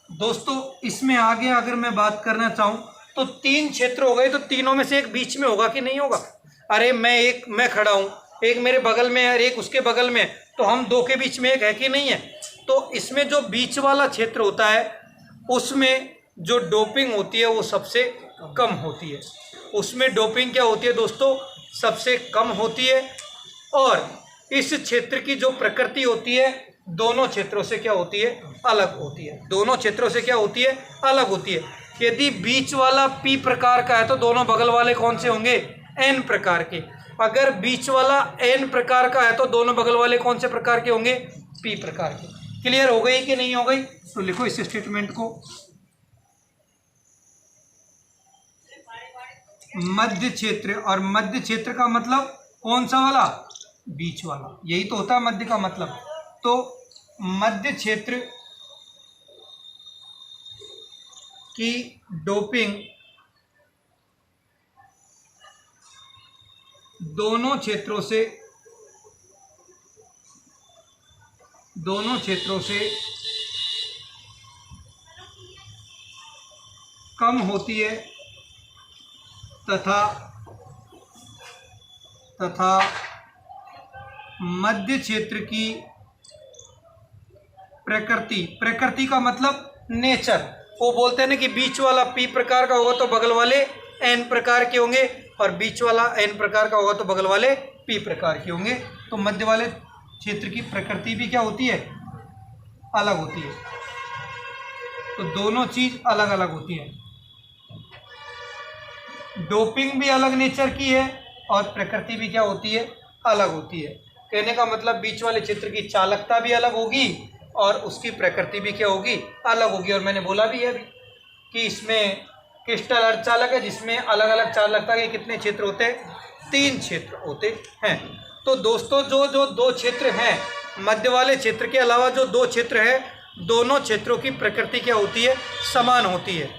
दोस्तों इसमें आगे अगर मैं बात करना चाहूँ तो 3 क्षेत्र हो गए, तो तीनों में से एक बीच में होगा कि नहीं होगा? अरे मैं खड़ा हूँ, एक मेरे बगल में है और एक उसके बगल में है, तो हम दो के बीच में एक है कि नहीं है? तो इसमें जो बीच वाला क्षेत्र होता है उसमें जो डोपिंग होती है वो सबसे कम होती है। उसमें डोपिंग क्या होती है दोस्तों? सबसे कम होती है। और इस क्षेत्र की जो प्रकृति होती है दोनों क्षेत्रों से क्या होती है? अलग होती है। दोनों क्षेत्रों से क्या होती है? अलग होती है। यदि बीच वाला पी प्रकार का है तो दोनों बगल वाले कौन से होंगे? एन प्रकार के। अगर बीच वाला एन प्रकार का है तो दोनों बगल वाले कौन से प्रकार के होंगे? पी प्रकार के। क्लियर हो गई कि नहीं हो गई? तो लिखो इस स्टेटमेंट को। मध्य क्षेत्र, और मध्य क्षेत्र का मतलब कौन सा वाला? बीच वाला। यही तो होता है मध्य का मतलब। तो मध्य क्षेत्र की डोपिंग दोनों क्षेत्रों से कम होती है तथा मध्य क्षेत्र की प्रकृति का मतलब नेचर। वो बोलते हैं ना कि बीच वाला पी प्रकार का होगा तो बगल वाले एन प्रकार के होंगे, और बीच वाला एन प्रकार का होगा तो बगल वाले पी प्रकार के होंगे। तो मध्य वाले क्षेत्र की प्रकृति भी क्या होती है? अलग होती है। तो दोनों चीज अलग अलग होती है। डोपिंग भी अलग नेचर की है और प्रकृति भी क्या होती है? अलग होती है। कहने का मतलब बीच वाले क्षेत्र की चालकता भी अलग होगी और उसकी प्रकृति भी क्या होगी? अलग होगी। और मैंने बोला भी है कि इसमें क्रिस्टल अर्धचालक है जिसमें अलग अलग चालकता के कितने क्षेत्र होते हैं? 3 क्षेत्र होते हैं। तो दोस्तों जो 2 क्षेत्र हैं, मध्य वाले क्षेत्र के अलावा जो 2 क्षेत्र हैं, दोनों क्षेत्रों की प्रकृति क्या होती है? समान होती है।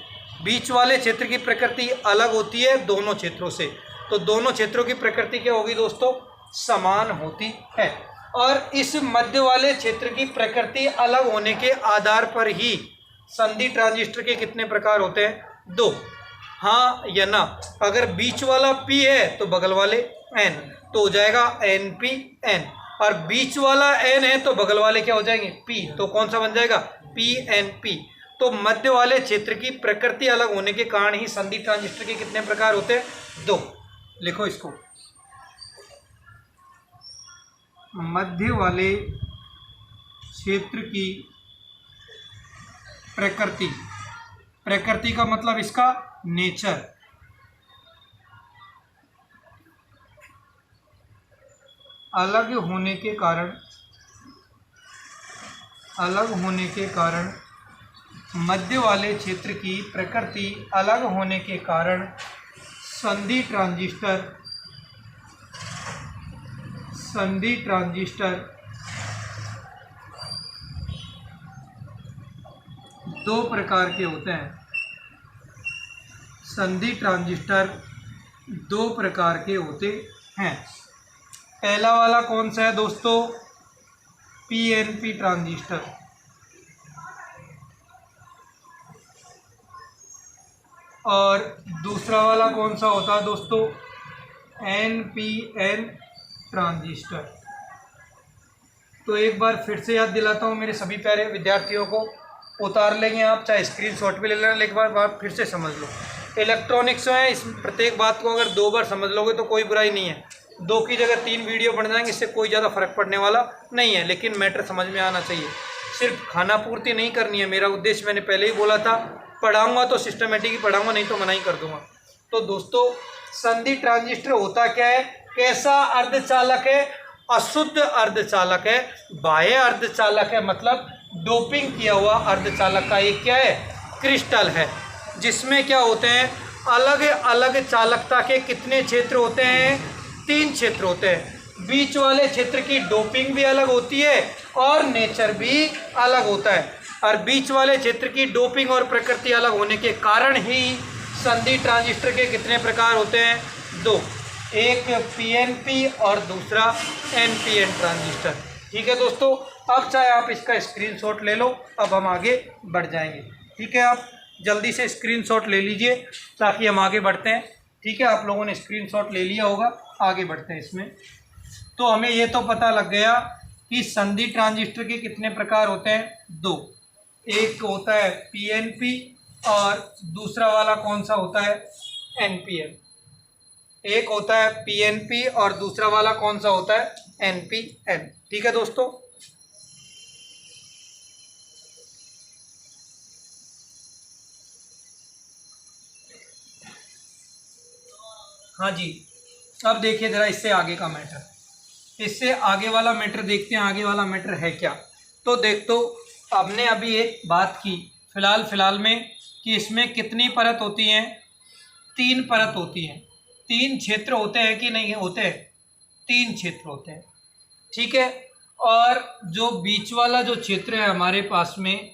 बीच वाले क्षेत्र की प्रकृति अलग होती है दोनों क्षेत्रों से। तो दोनों क्षेत्रों की प्रकृति क्या होगी दोस्तों? समान होती है। और इस मध्य वाले क्षेत्र की प्रकृति अलग होने के आधार पर ही संधि ट्रांजिस्टर के कितने प्रकार होते हैं? 2। हाँ या ना? अगर बीच वाला P है तो बगल वाले N, तो हो जाएगा NPN, और बीच वाला N है तो बगल वाले क्या हो जाएंगे? P, तो कौन सा बन जाएगा? PNP। तो मध्य वाले क्षेत्र की प्रकृति अलग होने के कारण ही संधि ट्रांजिस्टर के कितने प्रकार होते हैं? 2। लिखो इसको। मध्य वाले क्षेत्र की प्रकृति का मतलब इसका नेचर, अलग होने के कारण मध्य वाले क्षेत्र की प्रकृति अलग होने के कारण संधि ट्रांजिस्टर 2 प्रकार के होते हैं। संधि ट्रांजिस्टर 2 प्रकार के होते हैं। पहला वाला कौन सा है दोस्तों? PNP transistor. और दूसरा वाला कौन सा होता है दोस्तों? NPN transistor. तो एक बार फिर से याद दिलाता हूँ मेरे सभी प्यारे विद्यार्थियों को, उतार लेंगे आप, चाहे स्क्रीनशॉट भी ले लेना, एक बार फिर से समझ लो। इलेक्ट्रॉनिक्स है, इस प्रत्येक बात को अगर 2 बार समझ लोगे तो कोई बुराई नहीं है। 2 की जगह 3 वीडियो बन जाएंगे, इससे कोई ज़्यादा फर्क पड़ने वाला नहीं है, लेकिन मैटर समझ में आना चाहिए। सिर्फ खाना पूर्ति नहीं करनी है मेरा उद्देश्य, मैंने पहले ही बोला था। पढ़ाऊँगा तो सिस्टमेटिक ही पढ़ाऊँगा, नहीं तो मना ही कर दूँगा। तो दोस्तों संधि ट्रांजिस्टर होता क्या है? कैसा अर्धचालक है? अशुद्ध अर्धचालक है, बाह्य अर्धचालक है, मतलब डोपिंग किया हुआ अर्धचालक का एक क्या है? क्रिस्टल है, जिसमें क्या होते हैं? अलग अलग चालकता के कितने क्षेत्र होते हैं? 3 क्षेत्र होते हैं। बीच वाले क्षेत्र की डोपिंग भी अलग होती है और नेचर भी अलग होता है। और बीच वाले क्षेत्र की डोपिंग और प्रकृति अलग होने के कारण ही संधि ट्रांजिस्टर के कितने प्रकार होते हैं? 2, एक पीएनपी और दूसरा एनपीएन ट्रांजिस्टर। ठीक है दोस्तों, अब चाहे आप इसका स्क्रीनशॉट ले लो, अब हम आगे बढ़ जाएंगे। ठीक है, आप जल्दी से स्क्रीनशॉट ले लीजिए ताकि हम आगे बढ़ते हैं। ठीक है, आप लोगों ने स्क्रीनशॉट ले लिया होगा, आगे बढ़ते हैं इसमें। तो हमें ये तो पता लग गया कि संधि ट्रांजिस्टर के कितने प्रकार होते हैं? 2, एक होता है पीएनपी और दूसरा वाला कौन सा होता है? एनपीएन। एक होता है पीएनपी और दूसरा वाला कौन सा होता है? एनपीएन। ठीक है दोस्तों, हाँ जी। अब देखिए जरा इससे आगे का मैटर, इससे आगे वाला मैटर देखते हैं। आगे वाला मैटर है क्या? तो देख, तो हमने अभी एक बात की फिलहाल में कि इसमें कितनी परत होती हैं? 3 परत होती हैं। 3 क्षेत्र होते हैं कि नहीं होते हैं? 3 क्षेत्र होते हैं। ठीक है, और जो बीच वाला जो क्षेत्र है हमारे पास में,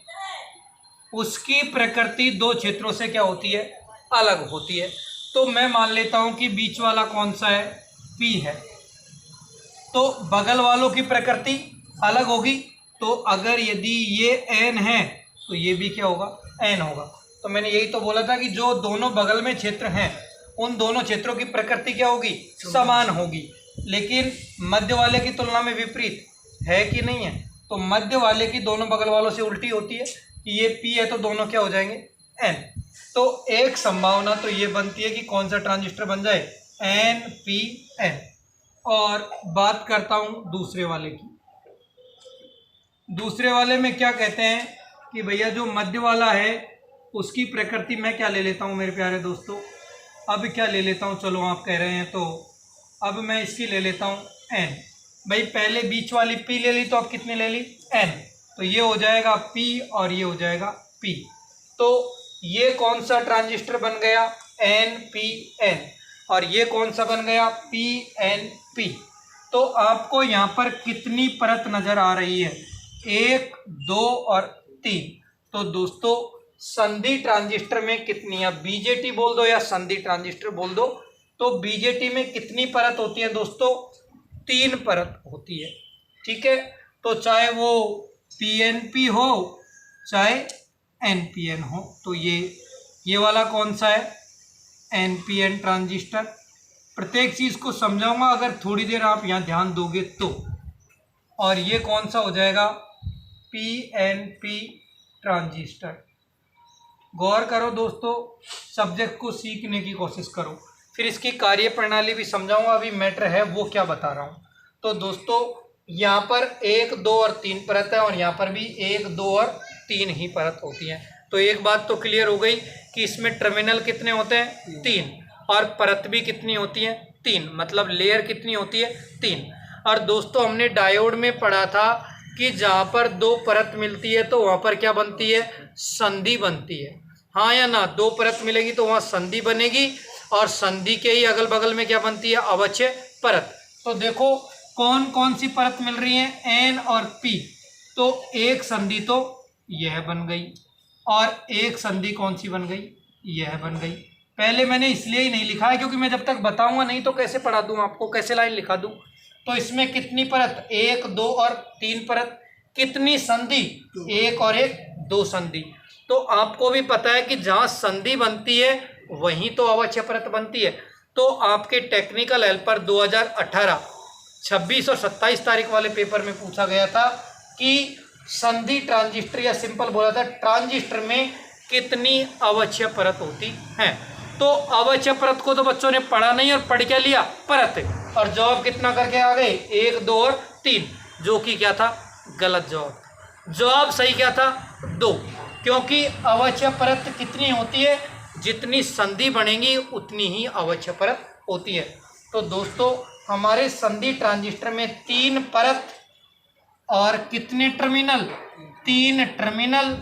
उसकी प्रकृति 2 क्षेत्रों से क्या होती है? अलग होती है। तो मैं मान लेता हूं कि बीच वाला कौन सा है? पी है। तो बगल वालों की प्रकृति अलग होगी। तो अगर यदि ये एन है तो ये भी क्या होगा? एन होगा। तो मैंने यही तो बोला था कि जो दोनों बगल में क्षेत्र हैं उन दोनों क्षेत्रों की प्रकृति क्या होगी? समान होगी। लेकिन मध्य वाले की तुलना में विपरीत है कि नहीं है? तो मध्य वाले की दोनों बगल वालों से उल्टी होती है कि ये पी है तो दोनों क्या हो जाएंगे? एन। तो एक संभावना तो ये बनती है कि कौन सा ट्रांजिस्टर बन जाए? N P N. और बात करता हूँ दूसरे वाले की। दूसरे वाले में क्या कहते हैं कि भैया जो मध्य वाला है उसकी प्रकृति मैं क्या ले लेता हूँ मेरे प्यारे दोस्तों? अब क्या ले लेता हूँ? चलो आप कह रहे हैं तो अब मैं इसकी ले लेता हूँ एन। भाई पहले बीच वाली पी ले ली तो अब कितनी ले ली? एन। तो ये हो जाएगा पी और ये हो जाएगा पी। तो ये कौन सा ट्रांजिस्टर बन गया? N P N. और ये कौन सा बन गया? P N P. तो आपको यहाँ पर कितनी परत नजर आ रही है? 1, 2 और 3। तो दोस्तों संधि ट्रांजिस्टर में कितनी, अब बीजेटी बोल दो या संधि ट्रांजिस्टर बोल दो, तो बीजेटी में कितनी परत होती है दोस्तों? 3 परत होती है। ठीक है, तो चाहे वो पीएनपी हो चाहे एनपीएन हो। तो ये वाला कौन सा है? NPN transistor. प्रत्येक चीज़ को समझाऊंगा अगर थोड़ी देर आप यहाँ ध्यान दोगे तो। और ये कौन सा हो जाएगा? PNP transistor. गौर करो दोस्तों, सब्जेक्ट को सीखने की कोशिश करो, फिर इसकी कार्य प्रणाली भी समझाऊंगा। अभी मैटर है वो क्या बता रहा हूँ। तो दोस्तों यहाँ पर 1, 2 और 3 परत है और यहाँ पर भी 1, 2 और 3 ही परत होती हैं। तो एक बात तो क्लियर हो गई कि इसमें टर्मिनल कितने होते हैं? 3। और परत भी कितनी होती है? 3। मतलब लेयर कितनी होती है? 3। और दोस्तों हमने डायोड में पढ़ा था कि जहाँ पर 2 परत मिलती है तो वहाँ पर क्या बनती है? संधि बनती है। हाँ या ना? 2 परत मिलेगी तो वहाँ संधि बनेगी और संधि के ही अगल बगल में क्या बनती है? अवच्छय परत। तो देखो कौन कौन सी परत मिल रही है? एन और पी। तो एक संधि तो यह बन गई और एक संधि कौन सी बन गई? यह बन गई। पहले मैंने इसलिए ही नहीं लिखा है क्योंकि मैं जब तक बताऊंगा नहीं तो कैसे पढ़ा दूं आपको, कैसे लाइन लिखा दूं। तो इसमें कितनी परत? 1, 2 और 3 परत। कितनी संधि? 1 और 1, 2 संधि। तो आपको भी पता है कि जहाँ संधि बनती है वहीं तो अवच्छय परत बनती है। तो आपके टेक्निकल हेल्पर 2018 26 और 27 तारीख वाले पेपर में पूछा गया था कि संधि ट्रांजिस्टर या सिंपल बोला था ट्रांजिस्टर में कितनी अवच्छय परत होती है। तो अवच्छय परत को तो बच्चों ने पढ़ा नहीं और पढ़ क्या लिया? परत। और जवाब कितना करके आ गए? 1, 2 और 3, जो कि क्या था? गलत जवाब। जवाब सही क्या था? 2। क्योंकि अवच्छय परत कितनी होती है? जितनी संधि बनेगी उतनी ही अवच्छय परत होती है। तो दोस्तों हमारे संधि ट्रांजिस्टर में 3 परत और कितने टर्मिनल? 3 टर्मिनल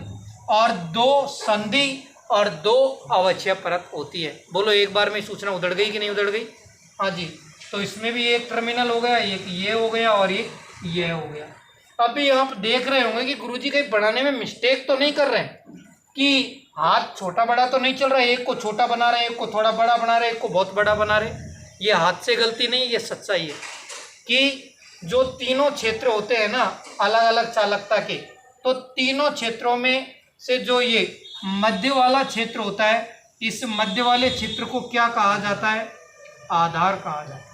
और 2 संधि और 2 अवच्छय परत होती है। बोलो एक बार में सूचना उधड़ गई कि नहीं उधड़ गई? हाँ जी। तो इसमें भी एक टर्मिनल हो गया, एक ये हो गया और एक ये हो गया। अभी आप देख रहे होंगे कि गुरुजी कहीं बनाने में मिस्टेक तो नहीं कर रहे हैं कि हाथ छोटा बड़ा तो नहीं चल रहा है, एक को छोटा बना रहे हैं, एक को थोड़ा बड़ा बना रहे हैं, एक को बहुत बड़ा बना रहे हैं। ये हाथ से गलती नहीं, ये सच्चाई है कि जो तीनों क्षेत्र होते हैं ना अलग अलग चालकता के, तो तीनों क्षेत्रों में से जो ये मध्य वाला क्षेत्र होता है, इस मध्य वाले क्षेत्र को क्या कहा जाता है? आधार कहा जाता है।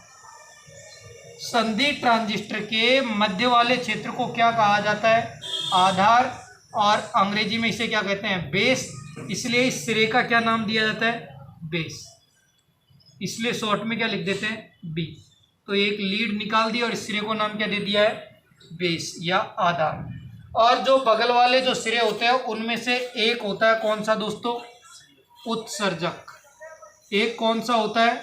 संधि ट्रांजिस्टर के मध्य वाले क्षेत्र को क्या कहा जाता है? आधार, और अंग्रेजी में इसे क्या कहते हैं? बेस। इसलिए इस सिरे का क्या नाम दिया जाता है? बेस। इसलिए शॉर्ट में क्या लिख देते हैं? बी। तो एक लीड निकाल दी और इस सिरे को नाम क्या दे दिया है? बेस या आधार। और जो बगल वाले जो सिरे होते हैं उनमें से एक होता है कौन सा दोस्तों? उत्सर्जक। एक कौन सा होता है?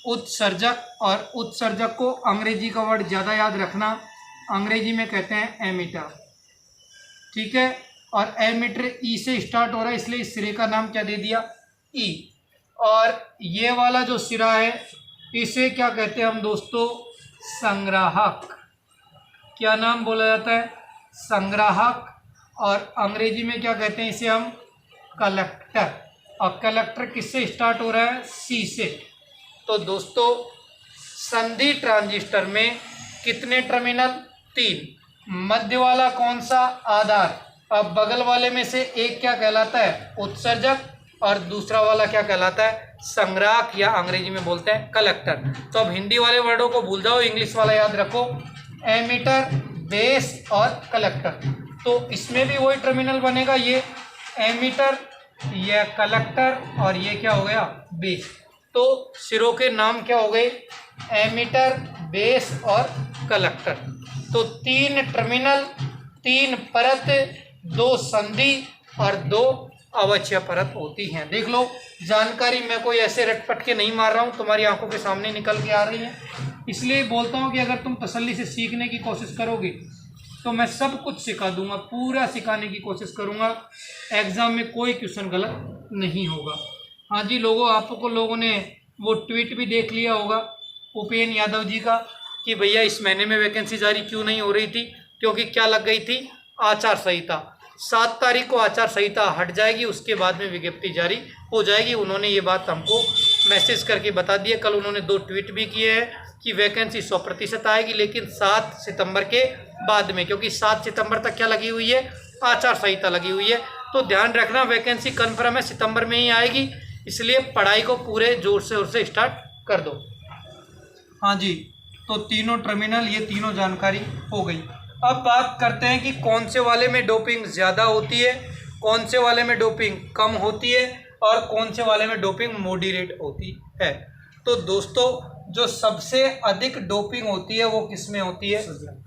उत्सर्जक। और उत्सर्जक को अंग्रेजी का वर्ड ज़्यादा याद रखना, अंग्रेजी में कहते हैं एमीटर। ठीक है, और एमीटर ई से स्टार्ट हो रहा है, इसलिए इस सिरे का नाम क्या दे दिया? ई। और ये वाला जो सिरा है इसे क्या कहते हैं हम दोस्तों? संग्राहक। क्या नाम बोला जाता है? संग्राहक। और अंग्रेजी में क्या कहते हैं इसे हम? कलेक्टर। और कलेक्टर किससे स्टार्ट हो रहा है? सी से। तो दोस्तों संधि ट्रांजिस्टर में कितने टर्मिनल? 3। मध्य वाला कौन सा? आधार। अब बगल वाले में से एक क्या कहलाता है? उत्सर्जक, और दूसरा वाला क्या कहलाता है? संग्राहक, या अंग्रेजी में बोलते हैं कलेक्टर। तो अब हिंदी वाले वर्डों को भूल जाओ, इंग्लिश वाला याद रखो, एमीटर, बेस और कलेक्टर। तो इसमें भी वही टर्मिनल बनेगा, ये एमीटर, ये कलेक्टर और ये क्या हो गया? बेस। तो सिरों के नाम क्या हो गए? एमीटर, बेस और कलेक्टर। तो 3 टर्मिनल, 3 परत, 2 संधि और 2 अवच्छय परत होती हैं। देख लो, जानकारी मैं कोई ऐसे रटपट के नहीं मार रहा हूँ, तुम्हारी आंखों के सामने निकल के आ रही है। इसलिए बोलता हूँ कि अगर तुम तसल्ली से सीखने की कोशिश करोगे तो मैं सब कुछ सिखा दूंगा, पूरा सिखाने की कोशिश करूँगा। एग्ज़ाम में कोई क्वेश्चन गलत नहीं होगा। हाँ जी लोगों ने वो ट्वीट भी देख लिया होगा उपेन यादव जी का कि भैया इस महीने में वैकेंसी जारी क्यों नहीं हो रही थी? क्योंकि क्या लग गई थी? आचार संहिता। 7 तारीख को आचार संहिता हट जाएगी, उसके बाद में विज्ञप्ति जारी हो जाएगी। उन्होंने ये बात हमको मैसेज करके बता दी है। कल उन्होंने 2 ट्वीट भी किए हैं कि वैकेंसी 100% आएगी, लेकिन 7 सितंबर के बाद में, क्योंकि 7 सितंबर तक क्या लगी हुई है? आचार संहिता लगी हुई है। तो ध्यान रखना, वैकेंसी कन्फर्म है, सितंबर में ही आएगी, इसलिए पढ़ाई को पूरे जोर से स्टार्ट कर दो। हाँ जी, तो तीनों टर्मिनल, ये तीनों जानकारी हो गई। अब बात करते हैं कि कौन से वाले में डोपिंग ज़्यादा होती है, कौन से वाले में डोपिंग कम होती है और कौन से वाले में डोपिंग मॉडरेट होती है। तो दोस्तों जो सबसे अधिक डोपिंग होती है वो किस में होती है?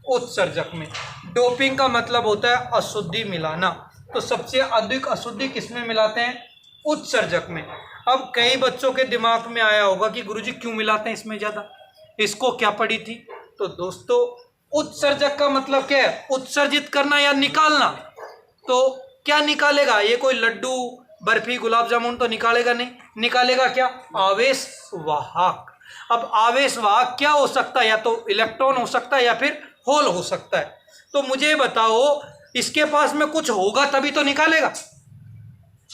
उत्सर्जक में। डोपिंग का मतलब होता है अशुद्धि मिलाना। तो सबसे अधिक अशुद्धि किस में मिलाते हैं? उत्सर्जक में। अब कई बच्चों के दिमाग में आया होगा कि गुरुजी क्यों मिलाते हैं इसमें ज़्यादा, इसको क्या पड़ी थी? तो दोस्तों उत्सर्जक का मतलब क्या है? उत्सर्जित करना या निकालना। तो क्या निकालेगा? ये कोई लड्डू, बर्फी, गुलाब जामुन तो निकालेगा नहीं। निकालेगा क्या? आवेश वाहक। अब आवेश वाहक क्या हो सकता है? या तो इलेक्ट्रॉन हो सकता है या फिर होल हो सकता है। तो मुझे बताओ, इसके पास में कुछ होगा तभी तो निकालेगा,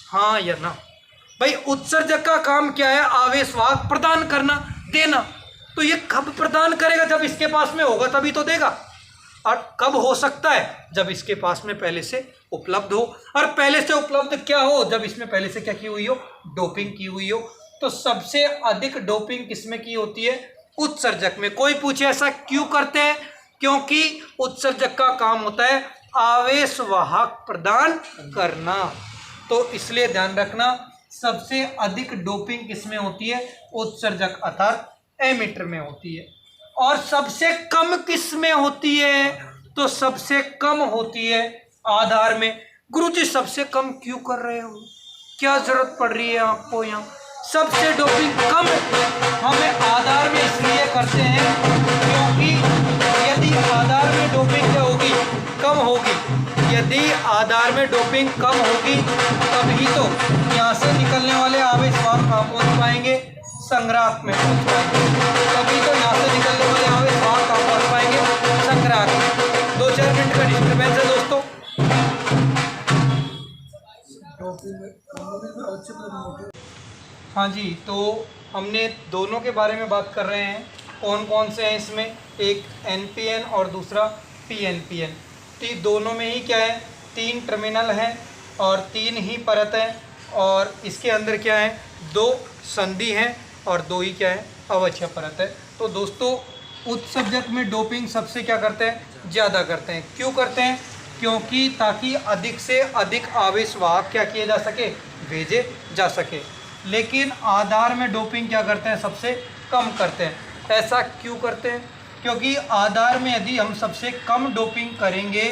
हाँ या ना? भाई उत्सर्जक का काम क्या है? आवेश वाहक प्रदान करना, देना। तो ये कब प्रदान करेगा? जब इसके पास में होगा तभी तो देगा। और कब हो सकता है? जब इसके पास में पहले से उपलब्ध हो। और पहले से उपलब्ध क्या हो? जब इसमें पहले से क्या की हुई हो? डोपिंग की हुई हो। तो सबसे अधिक डोपिंग किसमें की होती है? उत्सर्जक में। कोई पूछे ऐसा क्यों करते हैं? क्योंकि उत्सर्जक का काम होता है आवेश वाहक प्रदान करना। तो इसलिए ध्यान रखना, सबसे अधिक डोपिंग किसमें होती है? उत्सर्जक अर्थात एमिटर में होती है। और सबसे कम किस में होती है? तो सबसे कम होती है आधार में। गुरुजी सबसे कम क्यों कर रहे हो? क्या जरूरत पड़ रही है आपको? यहाँ सबसे डोपिंग कम हमें आधार में इसलिए करते हैं क्योंकि यदि आधार में डोपिंग क्या होगी? कम होगी। यदि आधार में डोपिंग कम होगी तभी तो यहाँ से निकलने वाले आवेश वाहक कहाँ पहुँच पाएंगे? संग्राहक में पहुंच पाएंगे। तभी तो यहाँ से निकलने वाले आवेश वहाँ कहाँ पहुँच पाएंगे, संग्राहक में। 2-4 मिनट का डिस्टर्बेंस है दोस्तों। हाँ जी, तो हमने दोनों के बारे में बात कर रहे हैं, कौन कौन से हैं इसमें, एक एनपीएन और दूसरा पीएनपीएन। तो दोनों में ही क्या है, 3 टर्मिनल हैं और 3 ही परत हैं, और इसके अंदर क्या है, 2 संधि हैं और 2 ही क्या है, अवच्छय परत है। तो दोस्तों उत्सर्जक में डोपिंग सबसे क्या करते हैं, ज़्यादा करते हैं। क्यों करते हैं, क्योंकि ताकि अधिक से अधिक आवेश वाहक क्या किए जा सके, भेजे जा सके। लेकिन आधार में डोपिंग क्या करते हैं, सबसे कम करते हैं। ऐसा क्यों करते हैं, क्योंकि आधार में यदि हम सबसे कम डोपिंग करेंगे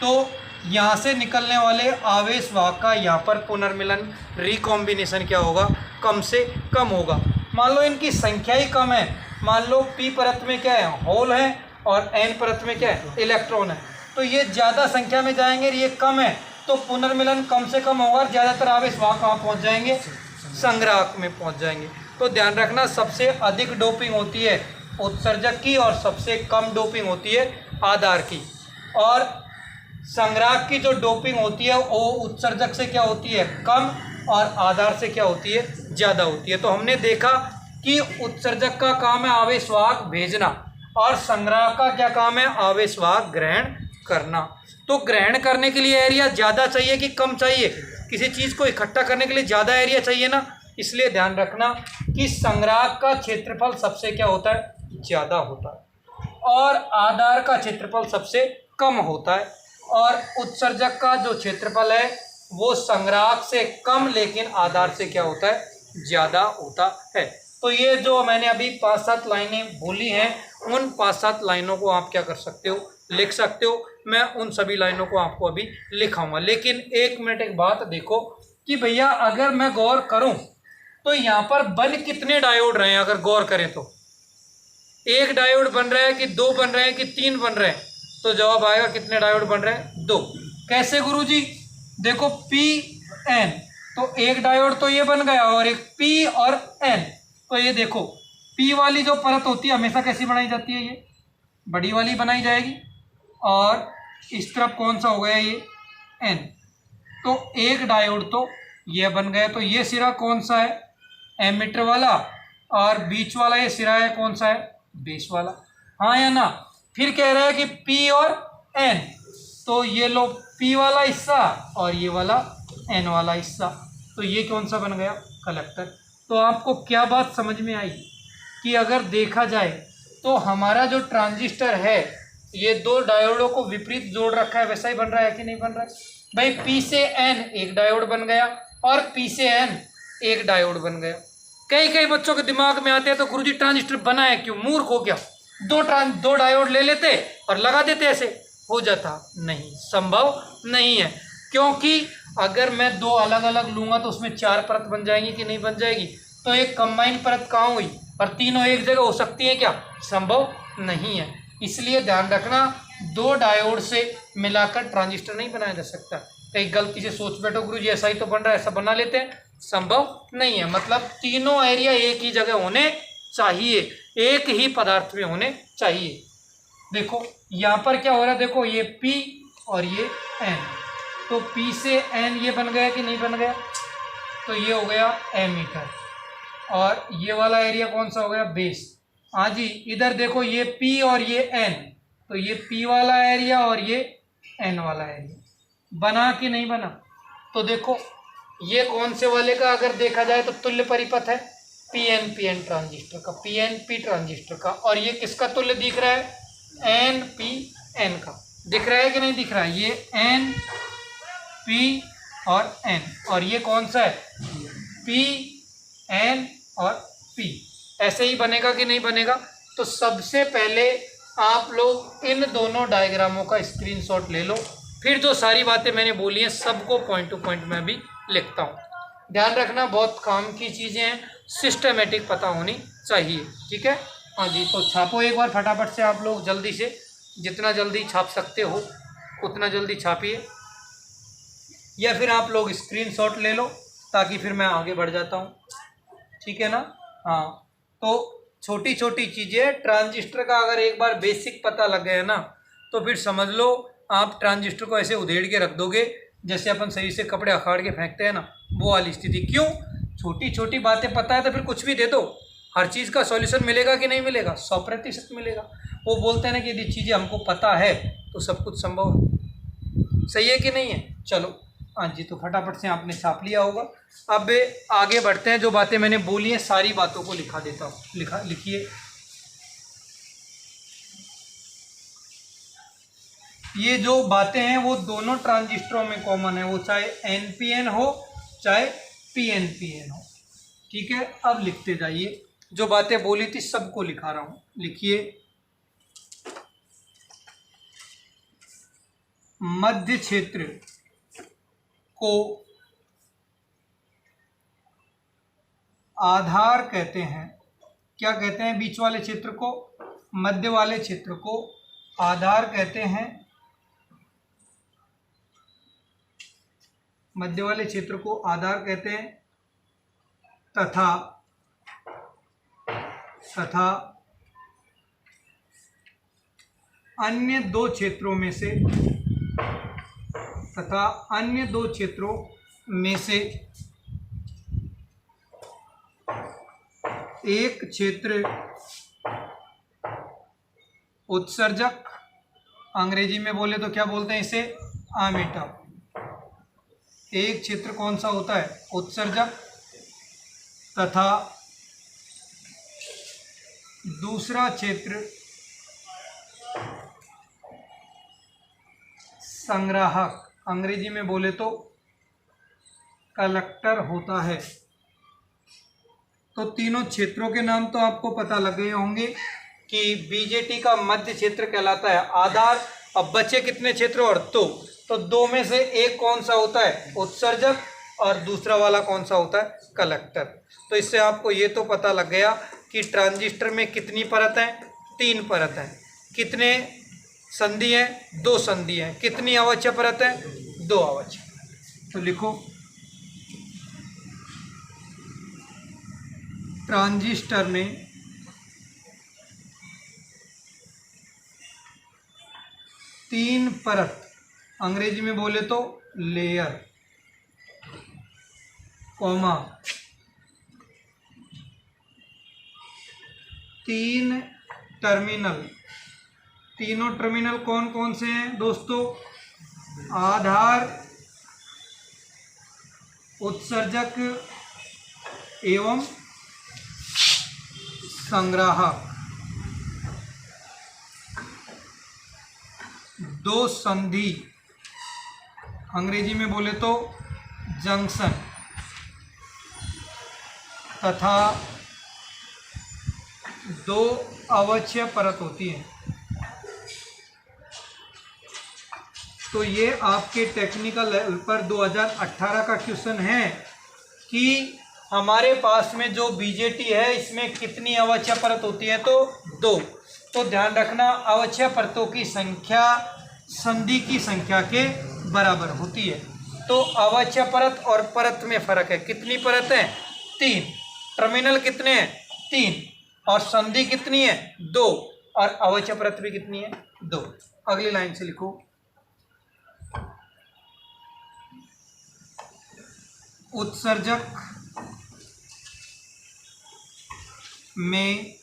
तो यहाँ से निकलने वाले आवेश वाहक का यहाँ पर पुनर्मिलन, रिकॉम्बिनेशन क्या होगा, कम से कम होगा। मान लो इनकी संख्या ही कम है, मान लो पी परत में क्या है, होल है, और एन परत में क्या है, इलेक्ट्रॉन है। तो ये ज़्यादा संख्या में जाएंगे, ये कम है, तो पुनर्मिलन कम से कम होगा, ज़्यादातर आवेश वाहक कहाँ पहुँच जाएंगे, संग्राहक में पहुँच जाएंगे। तो ध्यान रखना, सबसे अधिक डोपिंग होती है उत्सर्जक की और सबसे कम डोपिंग होती है आधार की। और संग्राहक की जो डोपिंग होती है वो उत्सर्जक से क्या होती है, कम, और आधार से क्या होती है, ज़्यादा होती है। तो हमने देखा कि उत्सर्जक का काम है आवेश वाहक भेजना, और संग्राहक का क्या काम है, आवेश वाहक ग्रहण करना। तो ग्रहण करने के लिए एरिया ज़्यादा चाहिए कि कम चाहिए, किसी चीज़ को इकट्ठा करने के लिए ज़्यादा एरिया चाहिए ना, इसलिए ध्यान रखना कि संग्राहक का क्षेत्रफल सबसे क्या होता है, ज़्यादा होता है, और आधार का क्षेत्रफल सबसे कम होता है। और उत्सर्जक का जो क्षेत्रफल है वो संग्राहक से कम लेकिन आधार से क्या होता है, ज़्यादा होता है। तो ये जो मैंने अभी 5-7 लाइनें बोली हैं, उन 5-7 लाइनों को आप क्या कर सकते हो, लिख सकते हो। मैं उन सभी लाइनों को आपको अभी लिखाऊंगा, लेकिन 1 मिनट एक बात देखो कि भैया अगर मैं गौर करूं तो यहाँ पर बन कितने डायोड रहे हैं। अगर गौर करें तो 1 डायोड बन रहा है कि 2 बन रहे हैं कि 3 बन रहे हैं, तो जवाब आएगा कितने डायोड बन रहे हैं, 2। कैसे गुरुजी, देखो पी एन, तो 1 डायोड तो ये बन गया, और एक पी और एन। तो ये देखो पी वाली जो परत होती है हमेशा कैसी बनाई जाती है, ये बड़ी वाली बनाई जाएगी, और इस तरफ कौन सा हो गया, ये एन। तो 1 डायोड तो ये बन गया। तो ये सिरा कौन सा है, एमीटर वाला, और बीच वाला ये सिरा है कौन सा है, बेस वाला, हाँ या ना। फिर कह रहा है कि P और N, तो ये लो P वाला हिस्सा और ये वाला N वाला हिस्सा, तो ये कौन सा बन गया, कलेक्टर। तो आपको क्या बात समझ में आई कि अगर देखा जाए तो हमारा जो ट्रांजिस्टर है ये 2 डायोडों को विपरीत जोड़ रखा है, वैसा ही बन रहा है कि नहीं बन रहा है भाई। P से N 1 डायोड बन गया और P से N 1 डायोड बन गया। कई बच्चों के दिमाग में आते हैं तो गुरुजी ट्रांजिस्टर बना है क्यों, मूर्ख हो क्या, 2 डायोड ले लेते और लगा देते, ऐसे हो जाता। नहीं, संभव नहीं है, क्योंकि अगर मैं 2 अलग अलग लूंगा तो उसमें 4 परत बन जाएंगी कि नहीं बन जाएगी। तो एक कंबाइन परत कहाँ हुई, और तीनों एक जगह हो सकती है क्या, संभव नहीं है। इसलिए ध्यान रखना 2 डायोड से मिलाकर ट्रांजिस्टर नहीं बनाया जा सकता। कहीं गलती से सोच बैठो गुरुजी ऐसा ही तो बन रहा है, ऐसा बना लेते हैं, संभव नहीं है। मतलब तीनों एरिया एक ही जगह होने चाहिए, एक ही पदार्थ में होने चाहिए। देखो यहाँ पर क्या हो रहा है, देखो ये P और ये N, तो P से N ये बन गया कि नहीं बन गया, तो ये हो गया एमीटर, और ये वाला एरिया कौन सा हो गया, बेस। हाँ जी, इधर देखो ये P और ये N, तो ये P वाला एरिया और ये N वाला एरिया बना कि नहीं बना। तो देखो ये कौन से वाले का अगर देखा जाए तो तुल्य परिपथ है, PNPN ट्रांजिस्टर का, PNP ट्रांजिस्टर का, और ये किसका तुल्य दिख रहा है, NPN का दिख रहा है कि नहीं दिख रहा है, ये NP और N, और ये कौन सा है, PN और P। ऐसे ही बनेगा कि नहीं बनेगा। तो सबसे पहले आप लोग इन दोनों डायग्रामों का स्क्रीनशॉट ले लो, फिर जो सारी बातें मैंने बोली हैं सबको पॉइंट टू पॉइंट मैं भी लिखता हूँ। ध्यान रखना, बहुत काम की चीज़ें हैं, सिस्टमेटिक पता होनी चाहिए, ठीक है। हाँ जी, तो छापो एक बार फटाफट से आप लोग, जल्दी से, जितना जल्दी छाप सकते हो उतना जल्दी छापिए, या फिर आप लोग स्क्रीनशॉट ले लो ताकि फिर मैं आगे बढ़ जाता हूँ, ठीक है ना। हाँ, तो छोटी छोटी चीज़ें ट्रांजिस्टर का अगर एक बार बेसिक पता लग गया ना तो फिर समझ लो आप ट्रांजिस्टर को ऐसे उधेड़ के रख दोगे जैसे अपन सही से कपड़े अखाड़ के फेंकते हैं ना, वो वाली स्थिति। क्यों? छोटी छोटी बातें पता है तो फिर कुछ भी दे दो, हर चीज़ का सॉल्यूशन मिलेगा कि नहीं मिलेगा? 100% मिलेगा। वो बोलते हैं ना कि यदि चीज़ें हमको पता है तो सब कुछ संभव है। सही है कि नहीं है? चलो हाँ जी, तो फटाफट से आपने छाप लिया होगा। अब आगे बढ़ते हैं। जो बातें मैंने बोली हैं सारी बातों को लिखा देता हूँ। लिखिए, ये जो बातें हैं वो दोनों ट्रांजिस्टरों में कॉमन है, वो चाहे एनपीएन हो चाहे पीएनपीएन हो। ठीक है, अब लिखते जाइए। जो बातें बोली थी सबको लिखा रहा हूँ। लिखिए, मध्य क्षेत्र को आधार कहते हैं। क्या कहते हैं? बीच वाले क्षेत्र को, मध्य वाले क्षेत्र को आधार कहते हैं। मध्य वाले क्षेत्र को आधार कहते हैं तथा अन्य दो क्षेत्रों में से एक क्षेत्र उत्सर्जक, अंग्रेजी में बोले तो क्या बोलते हैं इसे? एमिटर। एक क्षेत्र कौन सा होता है? उत्सर्जक, तथा दूसरा क्षेत्र संग्राहक, अंग्रेजी में बोले तो कलेक्टर होता है। तो तीनों क्षेत्रों के नाम तो आपको पता लग गए होंगे कि बीजेटी का मध्य क्षेत्र कहलाता है आधार। अब बचे कितने क्षेत्र? और तो दो में से एक कौन सा होता है? उत्सर्जक, और दूसरा वाला कौन सा होता है? कलेक्टर। तो इससे आपको ये तो पता लग गया कि ट्रांजिस्टर में कितनी परत हैं? 3 परत हैं। कितने संधि हैं? 2 संधि हैं। कितनी अवच्छय परत है? 2 अवच्छय। तो लिखो, ट्रांजिस्टर में तीन परत, अंग्रेजी में बोले तो लेयर, कॉमा 3 टर्मिनल। तीनों टर्मिनल कौन कौन से हैं दोस्तों? आधार, उत्सर्जक एवं संग्राहक। 2 संधि, अंग्रेजी में बोले तो जंक्शन, तथा 2 अवच्छय परत होती है। तो ये आपके टेक्निकल लेवल पर 2018 का क्वेश्चन है कि हमारे पास में जो बीजेटी है इसमें कितनी अवच्छय परत होती है? तो 2। तो ध्यान रखना, अवच्छय परतों की संख्या संधि की संख्या के बराबर होती है। तो अवच्छय परत और परत में फर्क है। कितनी परत है? 3। टर्मिनल कितने हैं? 3। और संधि कितनी है? 2। और अवच्छय परत भी कितनी है? 2। अगली लाइन से लिखो, उत्सर्जक में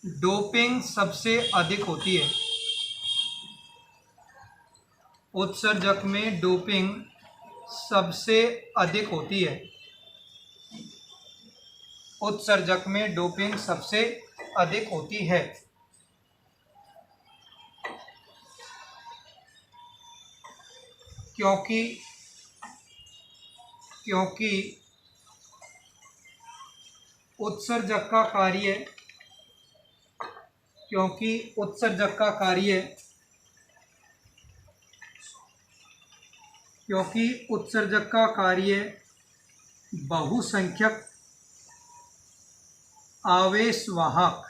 डोपिंग सबसे अधिक होती है। उत्सर्जक में डोपिंग सबसे अधिक होती है। उत्सर्जक में डोपिंग सबसे अधिक होती है। क्योंकि उत्सर्जक का कार्य बहुसंख्यक आवेशवाहक।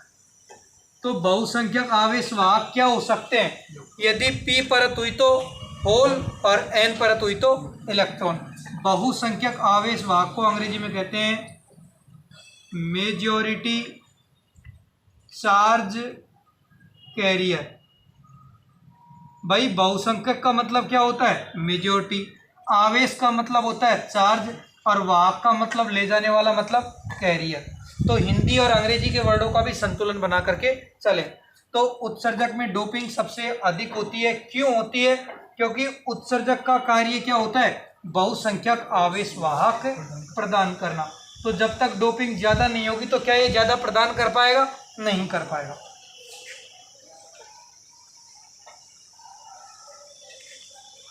तो बहुसंख्यक आवेशवाहक क्या हो सकते हैं? यदि p परत हुई तो होल और n परत हुई तो इलेक्ट्रॉन। बहुसंख्यक आवेशवाहक को अंग्रेजी में कहते हैं मेजॉरिटी चार्ज कैरियर। भाई बहुसंख्यक का मतलब क्या होता है? मेजॉरिटी। आवेश का मतलब होता है चार्ज, और वाहक का मतलब ले जाने वाला मतलब कैरियर। तो हिंदी और अंग्रेजी के वर्डों का भी संतुलन बना करके चले। तो उत्सर्जक में डोपिंग सबसे अधिक होती है। क्यों होती है? क्योंकि उत्सर्जक का कार्य क्या होता है? बहुसंख्यक आवेश वाहक प्रदान करना। तो जब तक डोपिंग ज्यादा नहीं होगी तो क्या ये ज्यादा प्रदान कर पाएगा? नहीं कर पाएगा।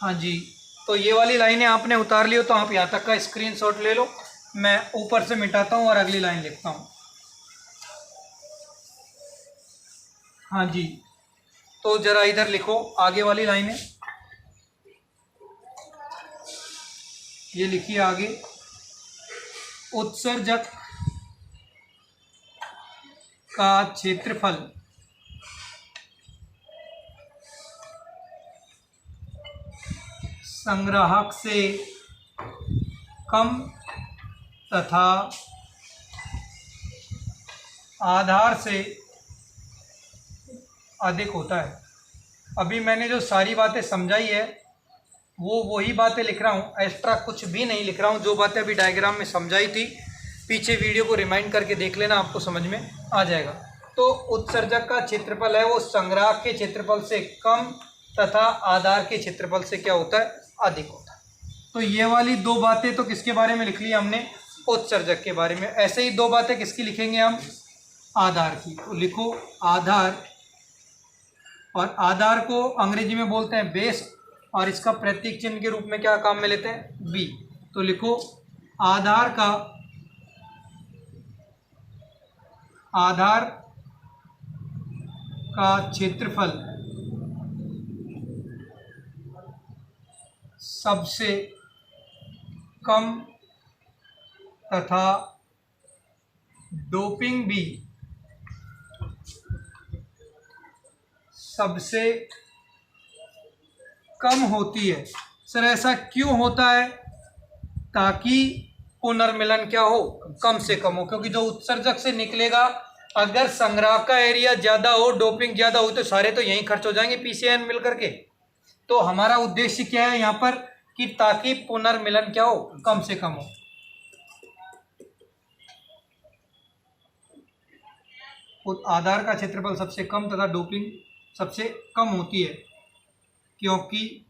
हाँ जी, तो ये वाली लाइनें आपने उतार ली हो तो आप यहाँ तक का स्क्रीनशॉट ले लो। मैं ऊपर से मिटाता हूँ और अगली लाइन लिखता हूँ। हाँ जी, तो जरा इधर लिखो आगे वाली लाइनें। ये लिखिए आगे, उत्सर्जक का क्षेत्रफल संग्राहक से कम तथा आधार से अधिक होता है। अभी मैंने जो सारी बातें समझाई है वो वही बातें लिख रहा हूँ, एक्स्ट्रा कुछ भी नहीं लिख रहा हूँ। जो बातें अभी डायग्राम में समझाई थी, पीछे वीडियो को रिमाइंड करके देख लेना, आपको समझ में आ जाएगा। तो उत्सर्जक का क्षेत्रफल है वो संग्राहक के क्षेत्रफल से कम तथा आधार के क्षेत्रफल से क्या होता है? अधिक होता है। तो ये वाली दो बातें तो किसके बारे में लिख ली हमने? उत्सर्जक के बारे में। ऐसे ही दो बातें किसकी लिखेंगे हम? आधार की। तो लिखो आधार, और आधार को अंग्रेजी में बोलते हैं बेस, और इसका प्रतीक चिन्ह के रूप में क्या काम में लेते हैं? बी। तो लिखो आधार का क्षेत्रफल सबसे कम तथा डोपिंग भी सबसे कम होती है। सर ऐसा क्यों होता है? ताकि पुनर्मिलन क्या हो? कम से कम हो। क्योंकि जो उत्सर्जक से निकलेगा, अगर संग्राहक का एरिया ज्यादा हो, डोपिंग ज्यादा हो, तो सारे तो यहीं खर्च हो जाएंगे पीसीएन मिल करके। तो हमारा उद्देश्य क्या है यहाँ पर? कि ताकि पुनर्मिलन क्या हो? कम से कम हो। आधार का क्षेत्रफल सबसे कम तथा डोपिंग सबसे कम होती है, क्योंकि,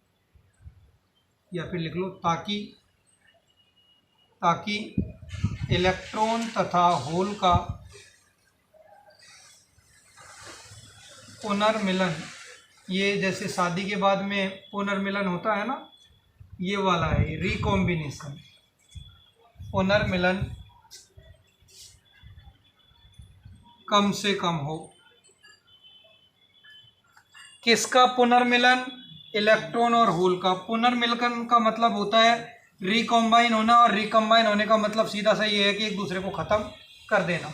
या फिर लिख लो ताकि इलेक्ट्रॉन तथा होल का पुनर्मिलन, ये जैसे शादी के बाद में पुनर्मिलन होता है ना, ये वाला है रिकॉम्बिनेशन। पुनर्मिलन कम से कम हो। किसका पुनर्मिलन? इलेक्ट्रॉन और होल का। पुनर्मिलन का मतलब होता है रिकॉम्बाइन होना, और रिकॉम्बाइन होने का मतलब सीधा सा ये है कि एक दूसरे को खत्म कर देना।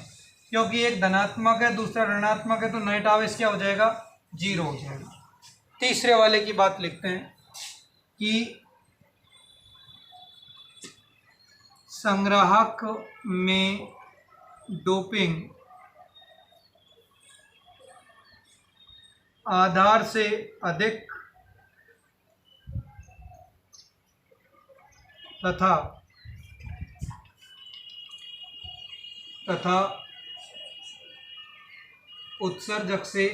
क्योंकि एक धनात्मक है दूसरा ऋणात्मक है, तो नेट आवेश क्या हो जाएगा? जीरो हो जाएगा। तीसरे वाले की बात लिखते हैं कि संग्राहक में डोपिंग आधार से अधिक तथा उत्सर्जक से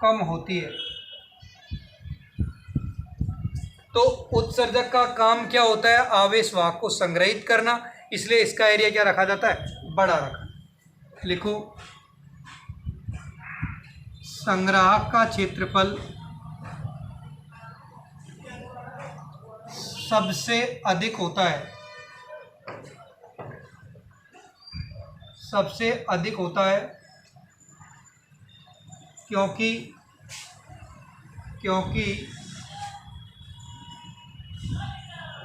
कम होती है। तो उत्सर्जक का काम क्या होता है? आवेश वाहक को संग्रहित करना, इसलिए इसका एरिया क्या रखा जाता है? बड़ा रखा। लिखो संग्राहक का क्षेत्रफल सबसे अधिक होता है, सबसे अधिक होता है क्योंकि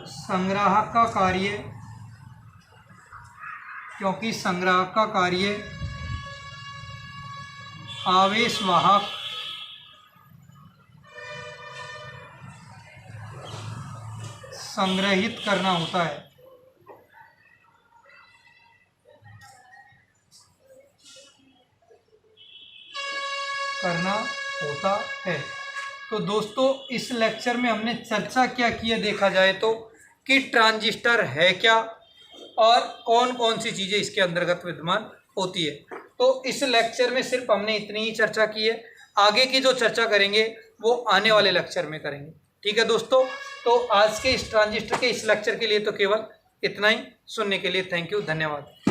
संग्राहक का कार्य आवेश वाहक संग्रहित करना होता है। करना होता है। तो दोस्तों इस लेक्चर में हमने चर्चा क्या की है देखा जाए तो कि ट्रांजिस्टर है क्या और कौन कौन सी चीज़ें इसके अंतर्गत विद्यमान होती है। तो इस लेक्चर में सिर्फ हमने इतनी ही चर्चा की है, आगे की जो चर्चा करेंगे वो आने वाले लेक्चर में करेंगे। ठीक है दोस्तों, तो आज के इस ट्रांजिस्टर के इस लेक्चर के लिए तो केवल इतना ही। सुनने के लिए थैंक यू, धन्यवाद।